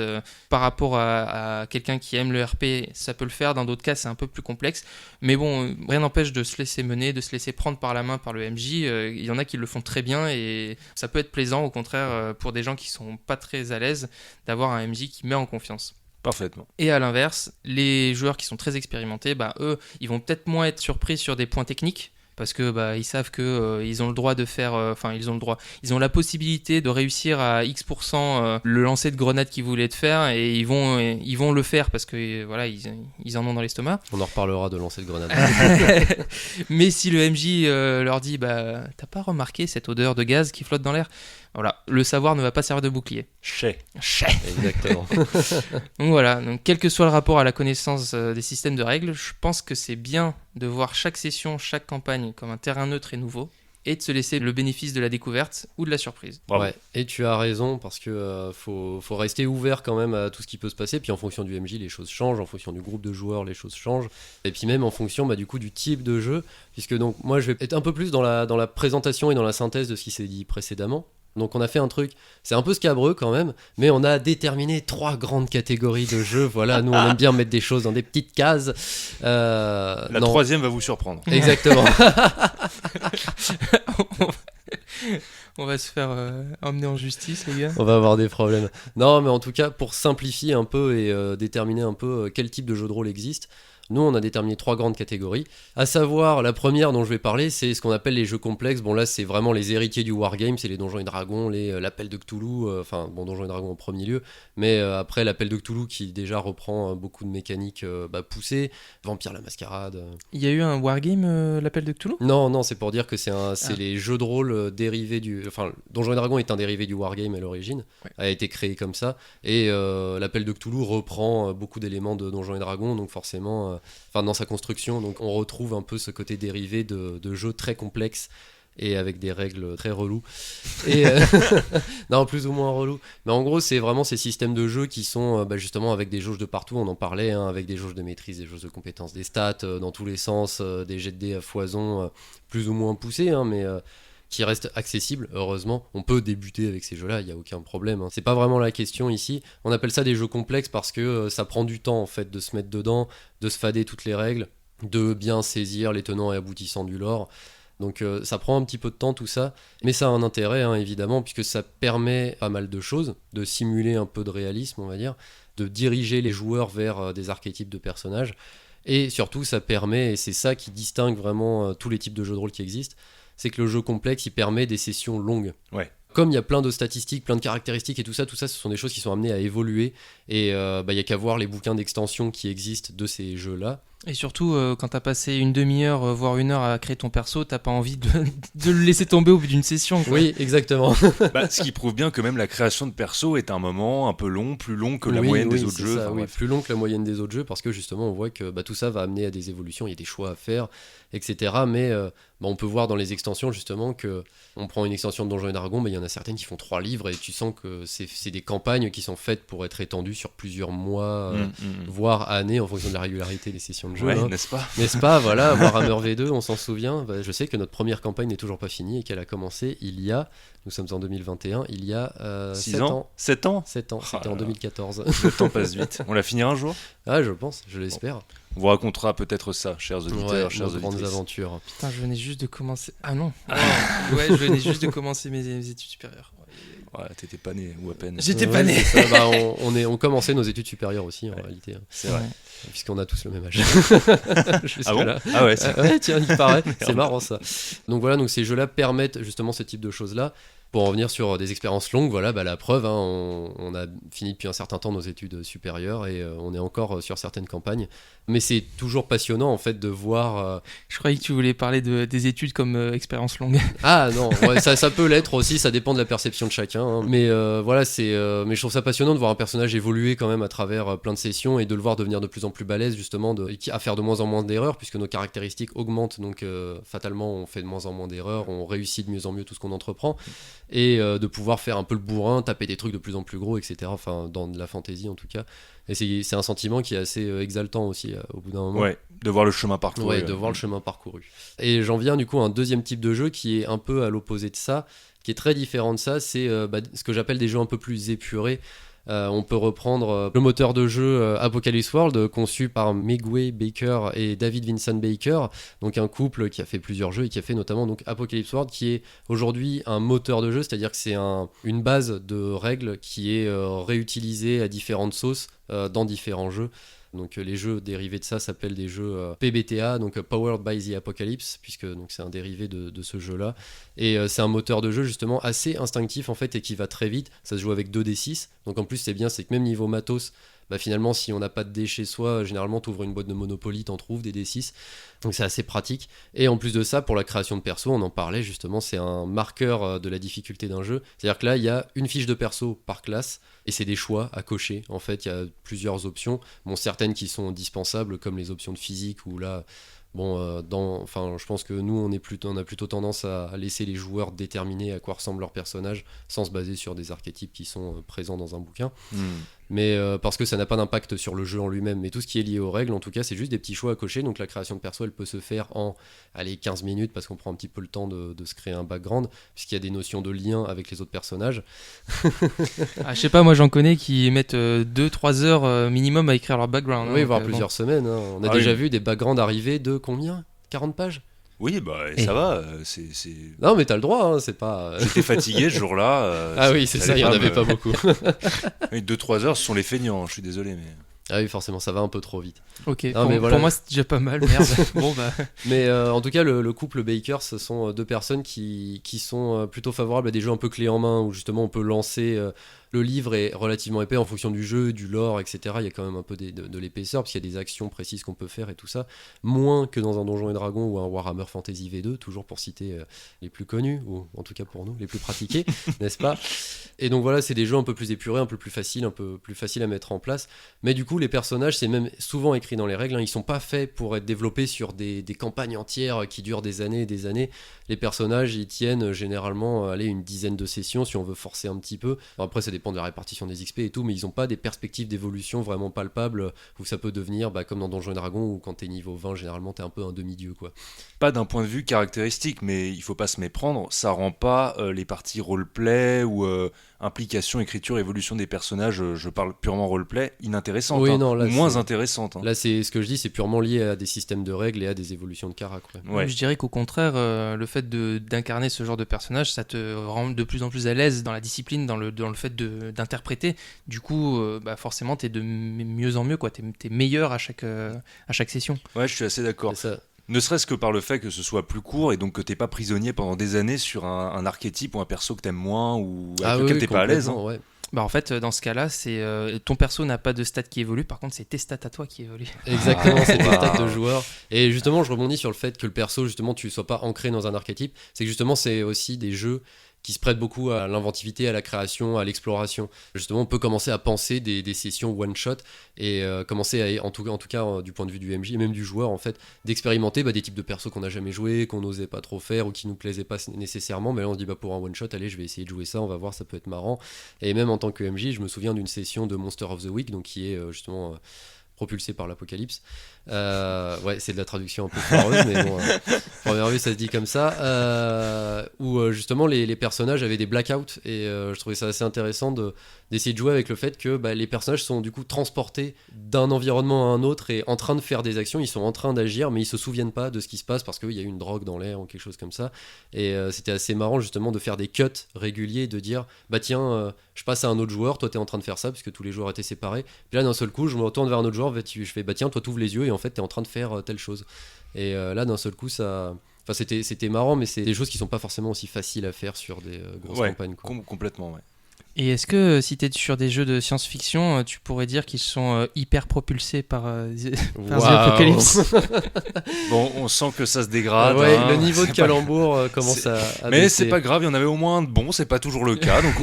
par rapport à quelqu'un qui aime le RP, ça peut le faire. Dans d'autres cas, c'est un peu plus complexe. Mais bon, rien n'empêche de se laisser mener, de se laisser prendre par la main par le MJ. Il y en a qui le font très bien, et ça peut être plaisant, au contraire, pour des gens qui sont pas très à l'aise, d'avoir un MJ qui met en confiance. Parfaitement. Et à l'inverse, les joueurs qui sont très expérimentés, eux, ils vont peut-être moins être surpris sur des points techniques, parce que ils savent que ils ont le droit de faire, ils ont la possibilité de réussir à X% le lancer de grenade qu'ils voulaient faire, et ils vont le faire parce que voilà, ils en ont dans l'estomac. On en reparlera de lancer de grenade. Mais si le MJ leur dit t'as pas remarqué cette odeur de gaz qui flotte dans l'air, voilà, le savoir ne va pas servir de bouclier. Chais. Exactement. Donc voilà, donc quel que soit le rapport à la connaissance des systèmes de règles, je pense que c'est bien de voir chaque session, chaque campagne comme un terrain neutre et nouveau, et de se laisser le bénéfice de la découverte ou de la surprise. Bravo. Ouais, et tu as raison, parce que faut rester ouvert quand même à tout ce qui peut se passer. Puis en fonction du MJ, les choses changent, en fonction du groupe de joueurs, les choses changent, et puis même en fonction du coup du type de jeu, puisque donc moi je vais être un peu plus dans la présentation et dans la synthèse de ce qui s'est dit précédemment. Donc on a fait un truc, c'est un peu scabreux quand même, mais on a déterminé 3 grandes catégories de jeux. Voilà, nous on aime bien mettre des choses dans des petites cases. La troisième va vous surprendre. Exactement. On va se faire emmener en justice, les gars. On va avoir des problèmes. Non, mais en tout cas, pour simplifier un peu et déterminer un peu quel type de jeu de rôle existe, nous, on a déterminé 3 grandes catégories. À savoir, la première dont je vais parler, c'est ce qu'on appelle les jeux complexes. Bon, là, c'est vraiment les héritiers du Wargame, c'est les Donjons et Dragons, l'Appel de Cthulhu, Donjons et Dragons en premier lieu, mais après, l'Appel de Cthulhu qui déjà reprend beaucoup de mécaniques poussées, Vampire la Mascarade. Il y a eu un Wargame, l'Appel de Cthulhu ? Non, c'est pour dire que c'est les jeux de rôle dérivés du... Enfin, Donjons et Dragons est un dérivé du Wargame à l'origine, a été créé comme ça, et l'Appel de Cthulhu reprend beaucoup d'éléments de Donjons et Dragons, donc forcément... dans sa construction, donc on retrouve un peu ce côté dérivé de jeux très complexes et avec des règles très reloues et non, plus ou moins reloues, mais en gros c'est vraiment ces systèmes de jeu qui sont justement avec des jauges de partout, on en parlait, avec des jauges de maîtrise, des jauges de compétences, des stats dans tous les sens, des jets de dés à foison plus ou moins poussés, mais qui reste accessible, heureusement. On peut débuter avec ces jeux-là, il n'y a aucun problème. C'est pas vraiment la question ici. On appelle ça des jeux complexes parce que ça prend du temps en fait de se mettre dedans, de se fader toutes les règles, de bien saisir les tenants et aboutissants du lore. Donc ça prend un petit peu de temps tout ça, mais ça a un intérêt évidemment, puisque ça permet pas mal de choses, de simuler un peu de réalisme, on va dire, de diriger les joueurs vers des archétypes de personnages, et surtout ça permet, et c'est ça qui distingue vraiment tous les types de jeux de rôle qui existent, c'est que le jeu complexe, il permet des sessions longues. Ouais. Comme il y a plein de statistiques, plein de caractéristiques et tout ça, ce sont des choses qui sont amenées à évoluer. Et il y a qu'à voir les bouquins d'extension qui existent de ces jeux-là. Et surtout, quand t'as passé une demi-heure, voire 1 heure à créer ton perso, t'as pas envie de le laisser tomber au bout d'une session, quoi. Oui, exactement. Ce qui prouve bien que même la création de perso est un moment un peu long, plus long que la moyenne des autres jeux. Ça, plus long que la moyenne des autres jeux, parce que justement on voit que tout ça va amener à des évolutions, il y a des choix à faire, etc. Mais on peut voir dans les extensions justement que on prend une extension de Donjons et Dragons, il y en a certaines qui font 3 livres et tu sens que c'est des campagnes qui sont faites pour être étendues sur plusieurs mois, voire années en fonction de la régularité des sessions de jeu. Ouais, n'est-ce pas ? N'est-ce pas, voilà, Warhammer V2, on s'en souvient. Je sais que notre première campagne n'est toujours pas finie et qu'elle a commencé nous sommes en 2021, il y a 7 ans. 7 ans ? 7 ans, c'était en 2014. Le temps passe vite. On la finira un jour ? Ah, je pense, je l'espère. On vous racontera peut-être ça, chers auditeurs, chers nos grandes auditrices. aventures. Putain, je venais juste de commencer... Ah non. Ouais, je venais juste de commencer mes études supérieures. Ouais, t'étais pas né, ou à peine. J'étais pas né. Ça, on commençait nos études supérieures aussi, en réalité. C'est vrai. Puisqu'on a tous le même âge. Ah bon ? Ah ouais, ouais, tiens, il paraît. C'est marrant ça. Donc voilà, donc ces jeux-là permettent justement ce type de choses-là. Pour en revenir sur des expériences longues, voilà, la preuve, on a fini depuis un certain temps nos études supérieures et on est encore sur certaines campagnes. Mais c'est toujours passionnant en fait de voir... Je croyais que tu voulais parler des études comme expérience longue. Ah non, ouais, ça peut l'être aussi, ça dépend de la perception de chacun. Mais voilà, mais je trouve ça passionnant de voir un personnage évoluer quand même à travers plein de sessions et de le voir devenir de plus en plus balèze justement, à faire de moins en moins d'erreurs puisque nos caractéristiques augmentent, donc fatalement on fait de moins en moins d'erreurs, on réussit de mieux en mieux tout ce qu'on entreprend. Et de pouvoir faire un peu le bourrin, taper des trucs de plus en plus gros, etc. Enfin, dans de la fantasy en tout cas. Et c'est un sentiment qui est assez exaltant aussi au bout d'un moment. Ouais, de voir le chemin parcouru. Ouais, de voir le chemin parcouru. Et j'en viens du coup à un deuxième type de jeu qui est un peu à l'opposé de ça, qui est très différent de ça, c'est ce que j'appelle des jeux un peu plus épurés. On peut reprendre le moteur de jeu Apocalypse World, conçu par Megway Baker et David Vincent Baker, donc un couple qui a fait plusieurs jeux et qui a fait notamment donc Apocalypse World, qui est aujourd'hui un moteur de jeu, c'est-à-dire que c'est une base de règles qui est réutilisée à différentes sauces dans différents jeux. Donc les jeux dérivés de ça s'appellent des jeux PBTA, donc Powered by the Apocalypse, puisque donc, c'est un dérivé de ce jeu-là. Et c'est un moteur de jeu justement assez instinctif en fait et qui va très vite. Ça se joue avec 2d6. Donc en plus c'est bien, c'est que même niveau matos, finalement si on n'a pas de dés chez soi, généralement t'ouvres une boîte de Monopoly, t'en trouves des D6. Donc c'est assez pratique. Et en plus de ça, pour la création de perso, on en parlait justement, c'est un marqueur de la difficulté d'un jeu. C'est-à-dire que là, il y a une fiche de perso par classe et c'est des choix à cocher. En fait, il y a plusieurs options. Bon, certaines qui sont dispensables, comme les options de physique, où là, je pense que nous, on a plutôt tendance à laisser les joueurs déterminer à quoi ressemble leur personnage sans se baser sur des archétypes qui sont présents dans un bouquin. Mais parce que ça n'a pas d'impact sur le jeu en lui-même. Mais tout ce qui est lié aux règles, en tout cas, c'est juste des petits choix à cocher. Donc la création de perso, elle peut se faire en 15 minutes parce qu'on prend un petit peu le temps de se créer un background, puisqu'il y a des notions de lien avec les autres personnages. Je sais pas, moi j'en connais qui mettent 2-3 heures minimum à écrire leur background. Oui, voire plusieurs semaines. On a déjà vu des backgrounds arriver de combien 40 pages. Oui, ça va. Non, mais t'as le droit, hein, c'est pas. J'étais fatigué ce jour-là. Ah oui, c'est ça, il y en avait pas beaucoup. 2-3 heures, ce sont les feignants, je suis désolé. Mais... Ah oui, forcément, ça va un peu trop vite. Ok, non, pour moi c'est déjà pas mal, merde. Mais en tout cas, le couple Baker, ce sont deux personnes qui sont plutôt favorables à des jeux un peu clés en main, où justement on peut lancer. Le livre est relativement épais en fonction du jeu, du lore, etc. Il y a quand même un peu de l'épaisseur, parce qu'il y a des actions précises qu'on peut faire et tout ça. Moins que dans un Donjons et Dragons ou un Warhammer Fantasy V2, toujours pour citer les plus connus, ou en tout cas pour nous, les plus pratiqués, n'est-ce pas ? Et donc voilà, c'est des jeux un peu plus épurés, un peu plus faciles à mettre en place. Mais du coup, les personnages, c'est même souvent écrit dans les règles, ils sont pas faits pour être développés sur des campagnes entières qui durent des années et des années. Les personnages, ils tiennent généralement une dizaine de sessions si on veut forcer un petit peu. Alors après, ça dépend de la répartition des XP et tout, mais ils n'ont pas des perspectives d'évolution vraiment palpables où ça peut devenir comme dans Donjons et Dragons où quand t'es niveau 20, généralement t'es un peu un demi-dieu, quoi. Pas d'un point de vue caractéristique, mais il faut pas se méprendre, ça rend pas les parties roleplay ou implication, écriture, évolution des personnages, je parle purement roleplay, inintéressantes, oui, non, là, ou moins intéressantes. Là, c'est ce que je dis, c'est purement lié à des systèmes de règles et à des évolutions de carac. Ouais. Je dirais qu'au contraire, le fait d'incarner ce genre de personnage, ça te rend de plus en plus à l'aise dans la discipline, dans le fait d'interpréter. Du coup, forcément, t'es de mieux en mieux, quoi. T'es meilleur à chaque session. Ouais, je suis assez d'accord. C'est ça. Ne serait-ce que par le fait que ce soit plus court et donc que t'es pas prisonnier pendant des années sur un archétype ou un perso que t'aimes moins ou avec lequel t'es pas à l'aise. Ouais. En fait, dans ce cas-là, c'est ton perso n'a pas de stats qui évoluent, par contre, c'est tes stats à toi qui évoluent. Exactement, c'est tes stats de joueur. Et justement, je rebondis sur le fait que le perso, justement, tu sois pas ancré dans un archétype. C'est que justement, c'est aussi des jeux qui se prêtent beaucoup à l'inventivité, à la création, à l'exploration. Justement, on peut commencer à penser des sessions one-shot et commencer en tout cas du point de vue du MJ et même du joueur, en fait, d'expérimenter des types de persos qu'on n'a jamais joué, qu'on n'osait pas trop faire ou qui nous plaisaient pas nécessairement. Mais là, on se dit, pour un one-shot, allez, je vais essayer de jouer ça, on va voir, ça peut être marrant. Et même en tant que MJ, je me souviens d'une session de Monster of the Week, donc qui est justement... propulsé par l'Apocalypse. Ouais, c'est de la traduction un peu foireuse, mais bon, première vue, ça se dit comme ça. Où justement, les personnages avaient des blackouts, et je trouvais ça assez intéressant d'essayer de jouer avec le fait que les personnages sont du coup transportés d'un environnement à un autre et en train de faire des actions, ils sont en train d'agir, mais ils se souviennent pas de ce qui se passe parce qu'il y a eu une drogue dans l'air ou quelque chose comme ça. Et c'était assez marrant justement de faire des cuts réguliers, de dire, tiens, je passe à un autre joueur, toi t'es en train de faire ça, puisque tous les joueurs étaient séparés. Puis là, d'un seul coup, je me retourne vers un autre joueur, je fais tiens, toi t'ouvres les yeux et en fait t'es en train de faire telle chose. Et là, d'un seul coup, ça... Enfin, c'était marrant, mais c'est des choses qui sont pas forcément aussi faciles à faire sur des grosses campagnes. Complètement, ouais. Et est-ce que si t'es sur des jeux de science-fiction, tu pourrais dire qu'ils sont hyper propulsés par The Apocalypse? Bon, on sent que ça se dégrade. Ouais, le niveau de calembour commence à mais baisser. c'est pas grave, il y en avait au moins un de bon, c'est pas toujours le cas, donc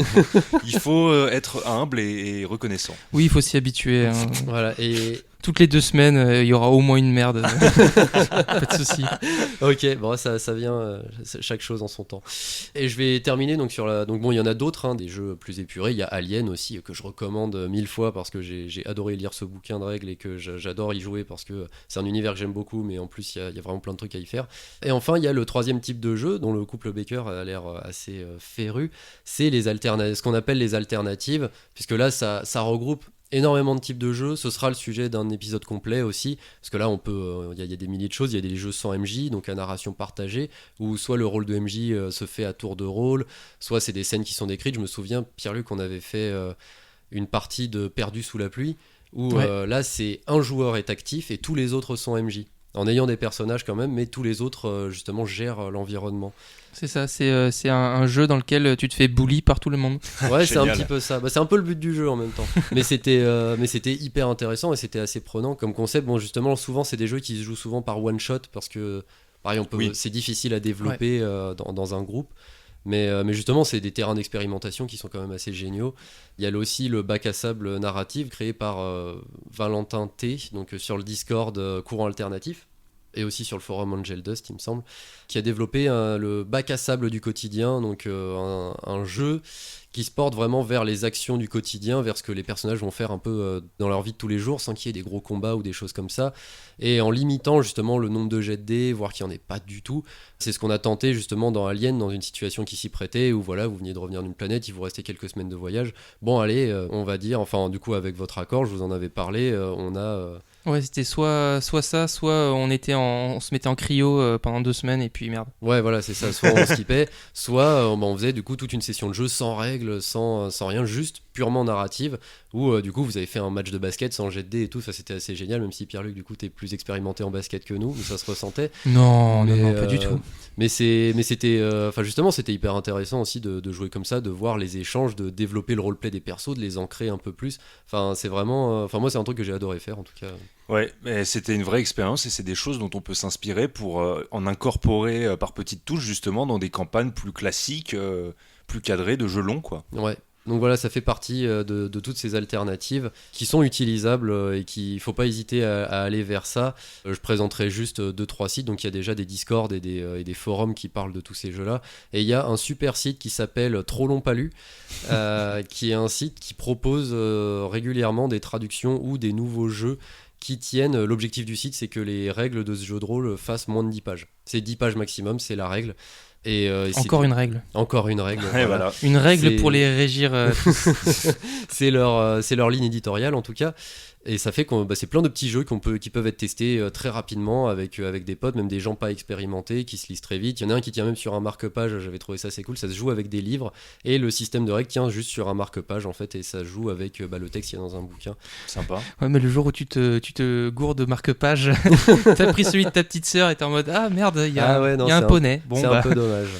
il faut être humble et reconnaissant. Oui, il faut s'y habituer. Hein. Voilà, et... Toutes les 2 semaines, il y aura au moins une merde. Pas de souci. Ok, bon, ça vient, chaque chose en son temps. Et je vais terminer donc sur la. Donc bon, il y en a d'autres, des jeux plus épurés. Il y a Alien aussi que je recommande 1000 fois parce que j'ai adoré lire ce bouquin de règles et que j'adore y jouer parce que c'est un univers que j'aime beaucoup, mais en plus il y a vraiment plein de trucs à y faire. Et enfin, il y a le troisième type de jeu dont le couple Baker a l'air assez féru. C'est ce qu'on appelle les alternatives, puisque là, ça regroupe énormément de types de jeux. Ce sera le sujet d'un épisode complet aussi, parce que là on peut, il y a des milliers de choses. Il y a des jeux sans MJ, donc à narration partagée, où soit le rôle de MJ se fait à tour de rôle, soit c'est des scènes qui sont décrites. Je me souviens, Pierre-Luc, on avait fait une partie de Perdu sous la pluie, où là c'est un joueur est actif et tous les autres sont MJ. En ayant des personnages quand même, mais tous les autres justement gèrent l'environnement. C'est ça, c'est un jeu dans lequel tu te fais bully par tout le monde. Ouais, c'est un Génial. petit peu ça. Bah, c'est un peu le but du jeu en même temps. Mais c'était hyper intéressant et c'était assez prenant comme concept. Bon, justement, souvent, c'est des jeux qui se jouent souvent par one shot parce que, pareil, Oui. c'est difficile à développer dans un groupe. Mais justement, c'est des terrains d'expérimentation qui sont quand même assez géniaux. Il y a aussi le bac à sable narratif créé par Valentin T, donc sur le Discord Courant Alternatif, et aussi sur le forum Angel Dust, il me semble, qui a développé le bac à sable du quotidien, donc un jeu qui se porte vraiment vers les actions du quotidien, vers ce que les personnages vont faire un peu dans leur vie de tous les jours, sans qu'il y ait des gros combats ou des choses comme ça, et en limitant justement le nombre de jets de dés, voire qu'il n'y en ait pas du tout. C'est ce qu'on a tenté justement dans Alien, dans une situation qui s'y prêtait, où voilà, vous veniez de revenir d'une planète, il vous restait quelques semaines de voyage. Bon allez, on va dire, enfin du coup avec votre accord, je vous en avais parlé, on a... Ouais, c'était soit ça, soit on se mettait en cryo pendant 2 semaines et puis merde. Ouais, voilà, c'est ça. Soit on skippait, soit on faisait du coup toute une session de jeu sans règles, sans rien, juste purement narrative, où du coup vous avez fait un match de basket sans jet de dés et tout. Ça c'était assez génial, même si Pierre-Luc du coup t'es plus expérimenté en basket que nous, mais ça se ressentait. Non, Mais, pas du tout. Mais c'était, enfin justement, c'était hyper intéressant aussi de jouer comme ça, de voir les échanges, de développer le roleplay des persos, de les ancrer un peu plus. Enfin, c'est vraiment, enfin moi c'est un truc que j'ai adoré faire en tout cas. Ouais, mais c'était une vraie expérience et c'est des choses dont on peut s'inspirer pour en incorporer par petites touches justement dans des campagnes plus classiques, plus cadrées de jeux longs quoi. Ouais. Donc voilà, ça fait partie de toutes ces alternatives qui sont utilisables et qu'il ne faut pas hésiter à aller vers ça. Je présenterai juste 2-3 sites, donc il y a déjà des Discord et des forums qui parlent de tous ces jeux-là. Et il y a un super site qui s'appelle Trop Long Pas Lu, qui est un site qui propose régulièrement des traductions ou des nouveaux jeux qui tiennent. L'objectif du site, c'est que les règles de ce jeu de rôle fassent moins de 10 pages. C'est 10 pages maximum, c'est la règle. Et Encore une règle. Encore une règle. Et voilà. Une règle C'est- pour les régir. c'est leur ligne éditoriale en tout cas. Et ça fait que c'est plein de petits jeux qui peuvent être testés très rapidement avec des potes, même des gens pas expérimentés qui se lisent très vite. Il y en a un qui tient même sur un marque-page, j'avais trouvé ça assez cool. Ça se joue avec des livres et le système de règles tient juste sur un marque-page en fait, et ça joue avec le texte qu'il y a dans un bouquin. Sympa. Ouais, mais le jour où tu te gourdes de marque-page, t'as pris celui de ta petite sœur et t'es en mode ah merde, il y a, Ah ouais, non, il y a un c'est poney. Bon, c'est bah. un peu dommage.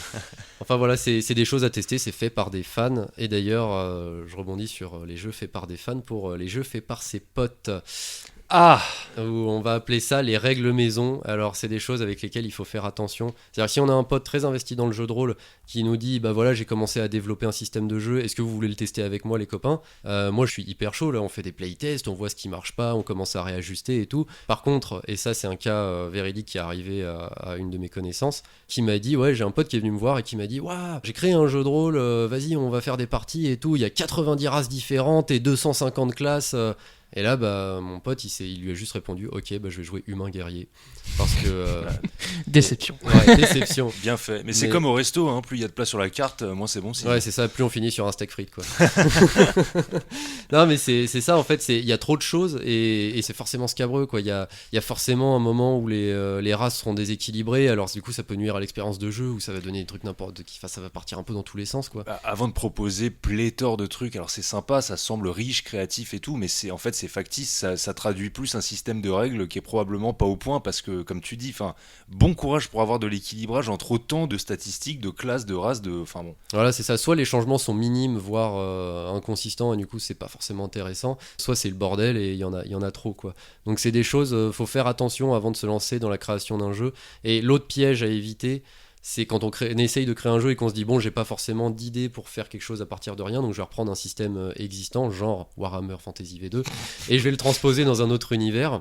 Enfin voilà, c'est des choses à tester, c'est fait par des fans. Et d'ailleurs, je rebondis sur les jeux faits par des fans pour les jeux faits par ses potes. Ah, Où on va appeler ça les règles maison. Alors c'est des choses avec lesquelles il faut faire attention. C'est-à-dire que si on a un pote très investi dans le jeu de rôle qui nous dit bah voilà, j'ai commencé à développer un système de jeu, est-ce que vous voulez le tester avec moi les copains? Moi je suis hyper chaud, là on fait des playtests, on voit ce qui marche pas, on commence à réajuster et tout. Par contre, et ça c'est un cas véridique qui est arrivé à une de mes connaissances, qui m'a dit ouais, j'ai un pote qui est venu me voir et qui m'a dit waouh, j'ai créé un jeu de rôle, vas-y on va faire des parties et tout, il y a 90 races différentes et 250 classes. Et là, mon pote, il lui a juste répondu ok, je vais jouer humain guerrier. Parce que. Déception. Ouais, déception. bien fait. Mais c'est Mais- comme au resto, hein, plus il y a de place sur la carte, moins c'est bon. Ouais, c'est ça, plus on finit sur un steak frites, quoi. Non, mais c'est ça, en fait, il y a trop de choses et c'est forcément scabreux, quoi. Il y a forcément un moment où les races seront déséquilibrées, alors du coup, ça peut nuire à l'expérience de jeu, ou ça va donner des trucs n'importe qui, ça va partir un peu dans tous les sens, quoi. Avant de proposer pléthore de trucs, alors c'est sympa, ça semble riche, créatif et tout, mais c'est en fait c'est factice, ça traduit plus un système de règles qui est probablement pas au point parce que comme tu dis, enfin bon courage pour avoir de l'équilibrage entre autant de statistiques, de classes, de races, enfin bon. Voilà, c'est ça. Soit les changements sont minimes, voire inconsistants, et du coup, c'est pas forcément intéressant. Soit c'est le bordel et il y en a trop, quoi. Donc, c'est des choses, faut faire attention avant de se lancer dans la création d'un jeu. Et l'autre piège à éviter, c'est quand on essaye de créer un jeu et qu'on se dit bon, j'ai pas forcément d'idée pour faire quelque chose à partir de rien, donc je vais reprendre un système existant, genre Warhammer Fantasy V2, et je vais le transposer dans un autre univers.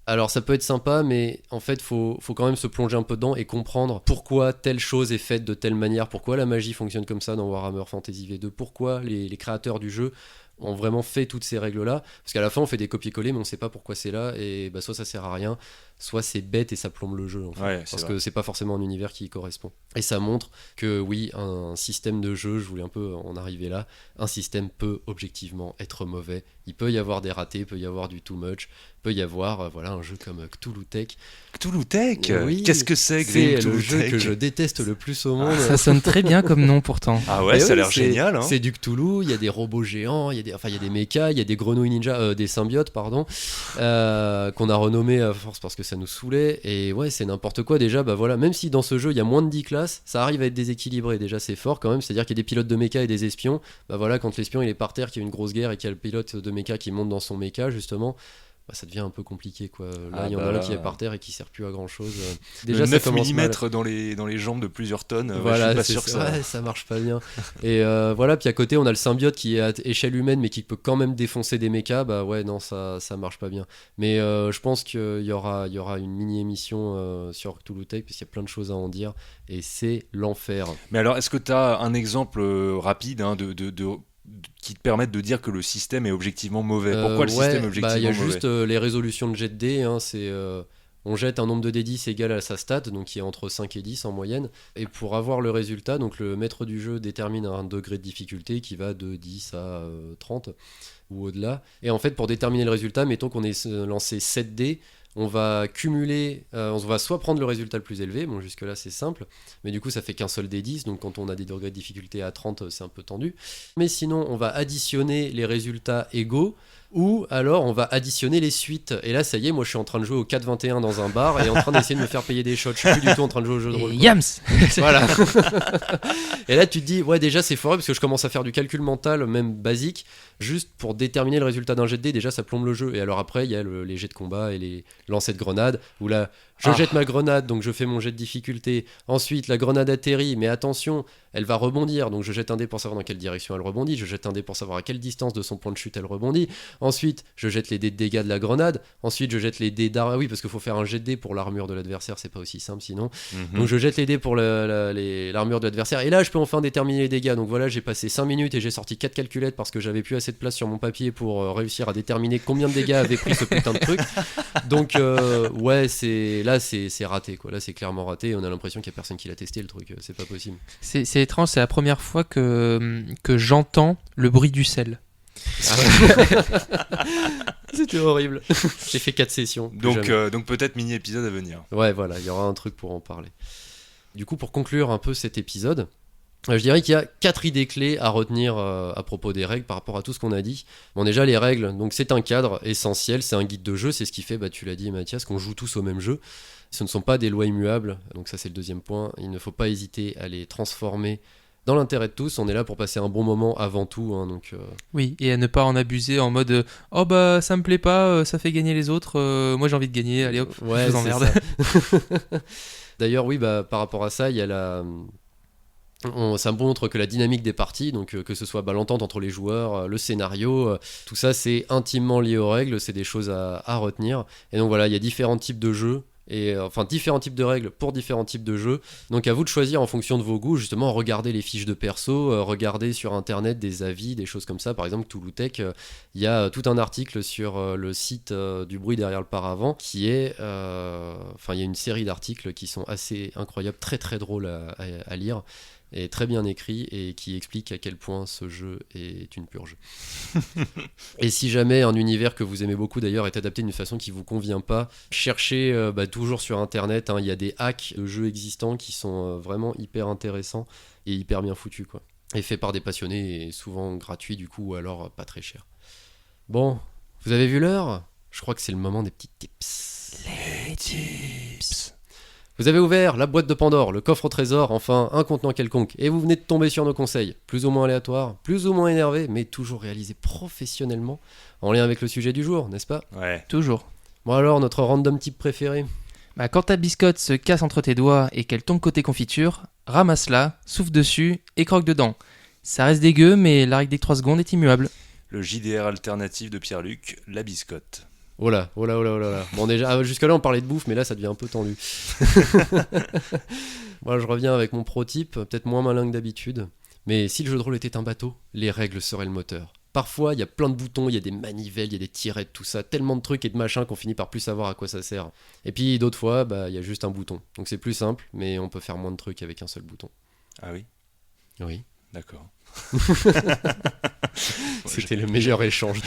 Alors ça peut être sympa, mais en fait faut quand même se plonger un peu dedans et comprendre pourquoi telle chose est faite de telle manière, pourquoi la magie fonctionne comme ça dans Warhammer Fantasy V2, pourquoi les créateurs du jeu ont vraiment fait toutes ces règles là, parce qu'à la fin on fait des copier-coller mais on sait pas pourquoi c'est là, et soit ça sert à rien, soit c'est bête et ça plombe le jeu en fait, Ouais, c'est parce vrai. que c'est pas forcément un univers qui y correspond. Et ça montre que oui, un système de jeu, je voulais un peu en arriver là, un système peut objectivement être mauvais. Il peut y avoir des ratés, il peut y avoir du too much, il peut y avoir voilà, un jeu comme Cthulhu Tech. Cthulhu Tech. Oui, Qu'est-ce que c'est, c'est Grim, le Cthulhu jeu Tech que je déteste le plus au monde. Ça sonne très bien comme nom pourtant. Ah ouais, Et ça a oui, l'air génial. Hein. C'est du Cthulhu, il y a des robots géants, il y a des mechas, il y a des grenouilles ninja, des symbiotes, pardon, qu'on a renommés à force parce que ça nous saoulait. Et ouais, c'est n'importe quoi déjà. Bah voilà, même si dans ce jeu il y a moins de 10 classes, ça arrive à être déséquilibré. Déjà, c'est fort quand même. C'est-à-dire qu'il y a des pilotes de mecha et des espions. Bah voilà, quand l'espion il est par terre, qu'il y a une grosse guerre et qu'il y a le pilote de mecha qui monte dans son mecha, justement. Bah, ça devient un peu compliqué quoi. Là, il y en a un qui est par terre et qui sert plus à grand chose. Déjà, Le ça 9 commence mal. mm dans les jambes de plusieurs tonnes. Ouais, Voilà, je c'est suis pas sûr que ça. ouais, ça marche pas bien. Et voilà, puis à côté, on a le symbiote qui est à échelle humaine, mais qui peut quand même défoncer des mechas. Bah ouais, non, ça marche pas bien. Mais je pense qu'il y aura une mini-émission sur Cthulhu Tech, parce qu'il y a plein de choses à en dire. Et c'est l'enfer. Mais alors, est-ce que tu as un exemple rapide hein, qui te permette de dire que le système est objectivement mauvais? Pourquoi le système est objectivement bah, il y a mauvais? juste les résolutions de jet de dés. Hein, on jette un nombre de dés 10 égal à sa stat, donc qui est entre 5 et 10 en moyenne. Et pour avoir le résultat, donc le maître du jeu détermine un degré de difficulté qui va de 10 à 30 ou au-delà. Et en fait, pour déterminer le résultat, mettons qu'on ait lancé 7 dés, on va cumuler, on va soit prendre le résultat le plus élevé, bon jusque-là c'est simple, mais du coup ça fait qu'un seul des 10, donc quand on a des degrés de difficulté à 30, c'est un peu tendu. Mais sinon, on va additionner les résultats égaux, ou alors on va additionner les suites. Et là, ça y est, moi je suis en train de jouer au 4-21 dans un bar et en train d'essayer de me faire payer des shots. Je suis plus du tout en train de jouer au jeu de rôle. Et quoi. Yams. Voilà. Et là, tu te dis, ouais, déjà c'est fort parce que je commence à faire du calcul mental, même basique, juste pour déterminer le résultat d'un jet de dés. Déjà, ça plombe le jeu. Et alors après, il y a les jets de combat et les lancers de grenades, où là, je jette ma grenade, donc je fais mon jet de difficulté. Ensuite, la grenade atterrit, mais attention, elle va rebondir. Donc je jette un dé pour savoir dans quelle direction elle rebondit. Je jette un dé pour savoir à quelle distance de son point de chute elle rebondit. Ensuite, je jette les dés de dégâts de la grenade. Ensuite, je jette les dés d'armure. Oui, parce qu'il faut faire un jet de dés pour l'armure de l'adversaire, c'est pas aussi simple sinon. Donc je jette les dés pour l'armure de l'adversaire. Et là, je peux enfin déterminer les dégâts. Donc voilà, j'ai passé 5 minutes et j'ai sorti 4 calculettes parce que j'avais plus assez de place sur mon papier pour réussir à déterminer combien de dégâts avait pris ce putain de truc. Donc ouais, c'est raté quoi. Là, c'est clairement raté. On a l'impression qu'il y a personne qui l'a testé le truc. C'est pas possible. C'est étrange, c'est la première fois que j'entends le bruit du sel. C'était horrible. J'ai fait 4 sessions. Donc peut-être mini-épisode à venir. Ouais, voilà, il y aura un truc pour en parler. Du coup, pour conclure un peu cet épisode, je dirais qu'il y a 4 idées clés à retenir à propos des règles par rapport à tout ce qu'on a dit. Bon, déjà, les règles, donc c'est un cadre essentiel, c'est un guide de jeu, c'est ce qui fait, tu l'as dit Mathias, qu'on joue tous au même jeu. Ce ne sont pas des lois immuables, donc ça c'est le deuxième point. Il ne faut pas hésiter à les transformer dans l'intérêt de tous. On est là pour passer un bon moment avant tout. Hein, donc, Oui, et à ne pas en abuser en mode oh bah ça me plaît pas, ça fait gagner les autres, moi j'ai envie de gagner, allez hop, ouais, je vous emmerde. D'ailleurs, oui, par rapport à ça, il y a ça montre que la dynamique des parties, donc que ce soit l'entente entre les joueurs, le scénario, tout ça c'est intimement lié aux règles, c'est des choses à retenir. Et donc voilà, il y a différents types de jeux. Et enfin différents types de règles pour différents types de jeux, donc à vous de choisir en fonction de vos goûts. Justement, regardez les fiches de perso, regardez sur internet des avis, des choses comme ça. Par exemple, Cthulhu Tech, il y a tout un article sur le site du bruit derrière le paravent qui est il y a une série d'articles qui sont assez incroyables, très très drôles à lire et très bien écrit et qui explique à quel point ce jeu est une purge. Et si jamais un univers que vous aimez beaucoup d'ailleurs est adapté d'une façon qui vous convient pas, cherchez toujours sur internet, hein, il y a des hacks de jeux existants qui sont vraiment hyper intéressants et hyper bien foutus quoi. Et fait par des passionnés et souvent gratuits du coup ou alors pas très cher. Bon, vous avez vu l'heure ? Je crois que c'est le moment des petits tips. Les tips. Vous avez ouvert la boîte de Pandore, le coffre au trésor, enfin un contenant quelconque, et vous venez de tomber sur nos conseils, plus ou moins aléatoires, plus ou moins énervés, mais toujours réalisés professionnellement, en lien avec le sujet du jour, n'est-ce pas ? Ouais. Toujours. Bon alors, notre random type préféré ? Bah, quand ta biscotte se casse entre tes doigts et qu'elle tombe côté confiture, ramasse-la, souffle dessus et croque dedans. Ça reste dégueu, mais la règle des 3 secondes est immuable. Le JDR alternatif de Pierre-Luc, la biscotte. Oh là. Bon déjà, jusque-là on parlait de bouffe, mais là ça devient un peu tendu. Moi je reviens avec mon pro type, peut-être moins malin que d'habitude. Mais si le jeu de rôle était un bateau, les règles seraient le moteur. Parfois, il y a plein de boutons, il y a des manivelles, il y a des tirettes, tout ça, tellement de trucs et de machins qu'on finit par plus savoir à quoi ça sert. Et puis d'autres fois, il y a juste un bouton. Donc c'est plus simple, mais on peut faire moins de trucs avec un seul bouton. Ah oui, Oui, d'accord. c'était le meilleur échange.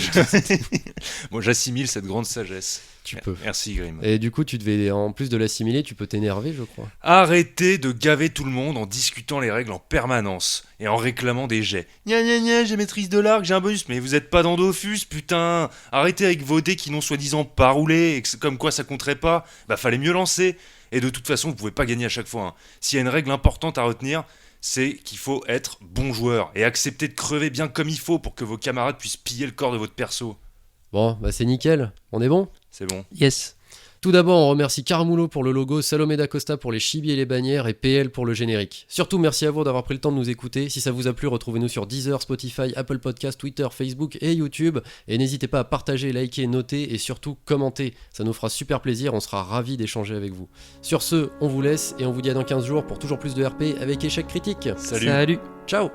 Bon, j'assimile cette grande sagesse. Tu peux. Merci Grim. Et du coup, tu devais, en plus de l'assimiler, tu peux t'énerver, je crois. Arrêtez de gaver tout le monde en discutant les règles en permanence et en réclamant des jets. Gna gna gna, j'ai maîtrise de l'arc, j'ai un bonus, mais vous êtes pas dans Dofus, putain. Arrêtez avec vos dés qui n'ont soi-disant pas roulé et comme quoi ça compterait pas. Fallait mieux lancer. Et de toute façon, vous pouvez pas gagner à chaque fois. Hein. S'il y a une règle importante à retenir, c'est qu'il faut être bon joueur et accepter de crever bien comme il faut pour que vos camarades puissent piller le corps de votre perso. Bon, c'est nickel. On est bon ? C'est bon. Yes. Tout d'abord, on remercie Carmulo pour le logo, Salomé d'Acosta pour les chibis et les bannières et PL pour le générique. Surtout, merci à vous d'avoir pris le temps de nous écouter. Si ça vous a plu, retrouvez-nous sur Deezer, Spotify, Apple Podcasts, Twitter, Facebook et YouTube. Et n'hésitez pas à partager, liker, noter et surtout commenter. Ça nous fera super plaisir, on sera ravis d'échanger avec vous. Sur ce, on vous laisse et on vous dit à dans 15 jours pour toujours plus de RP avec Échec Critique. Salut. Salut. Ciao.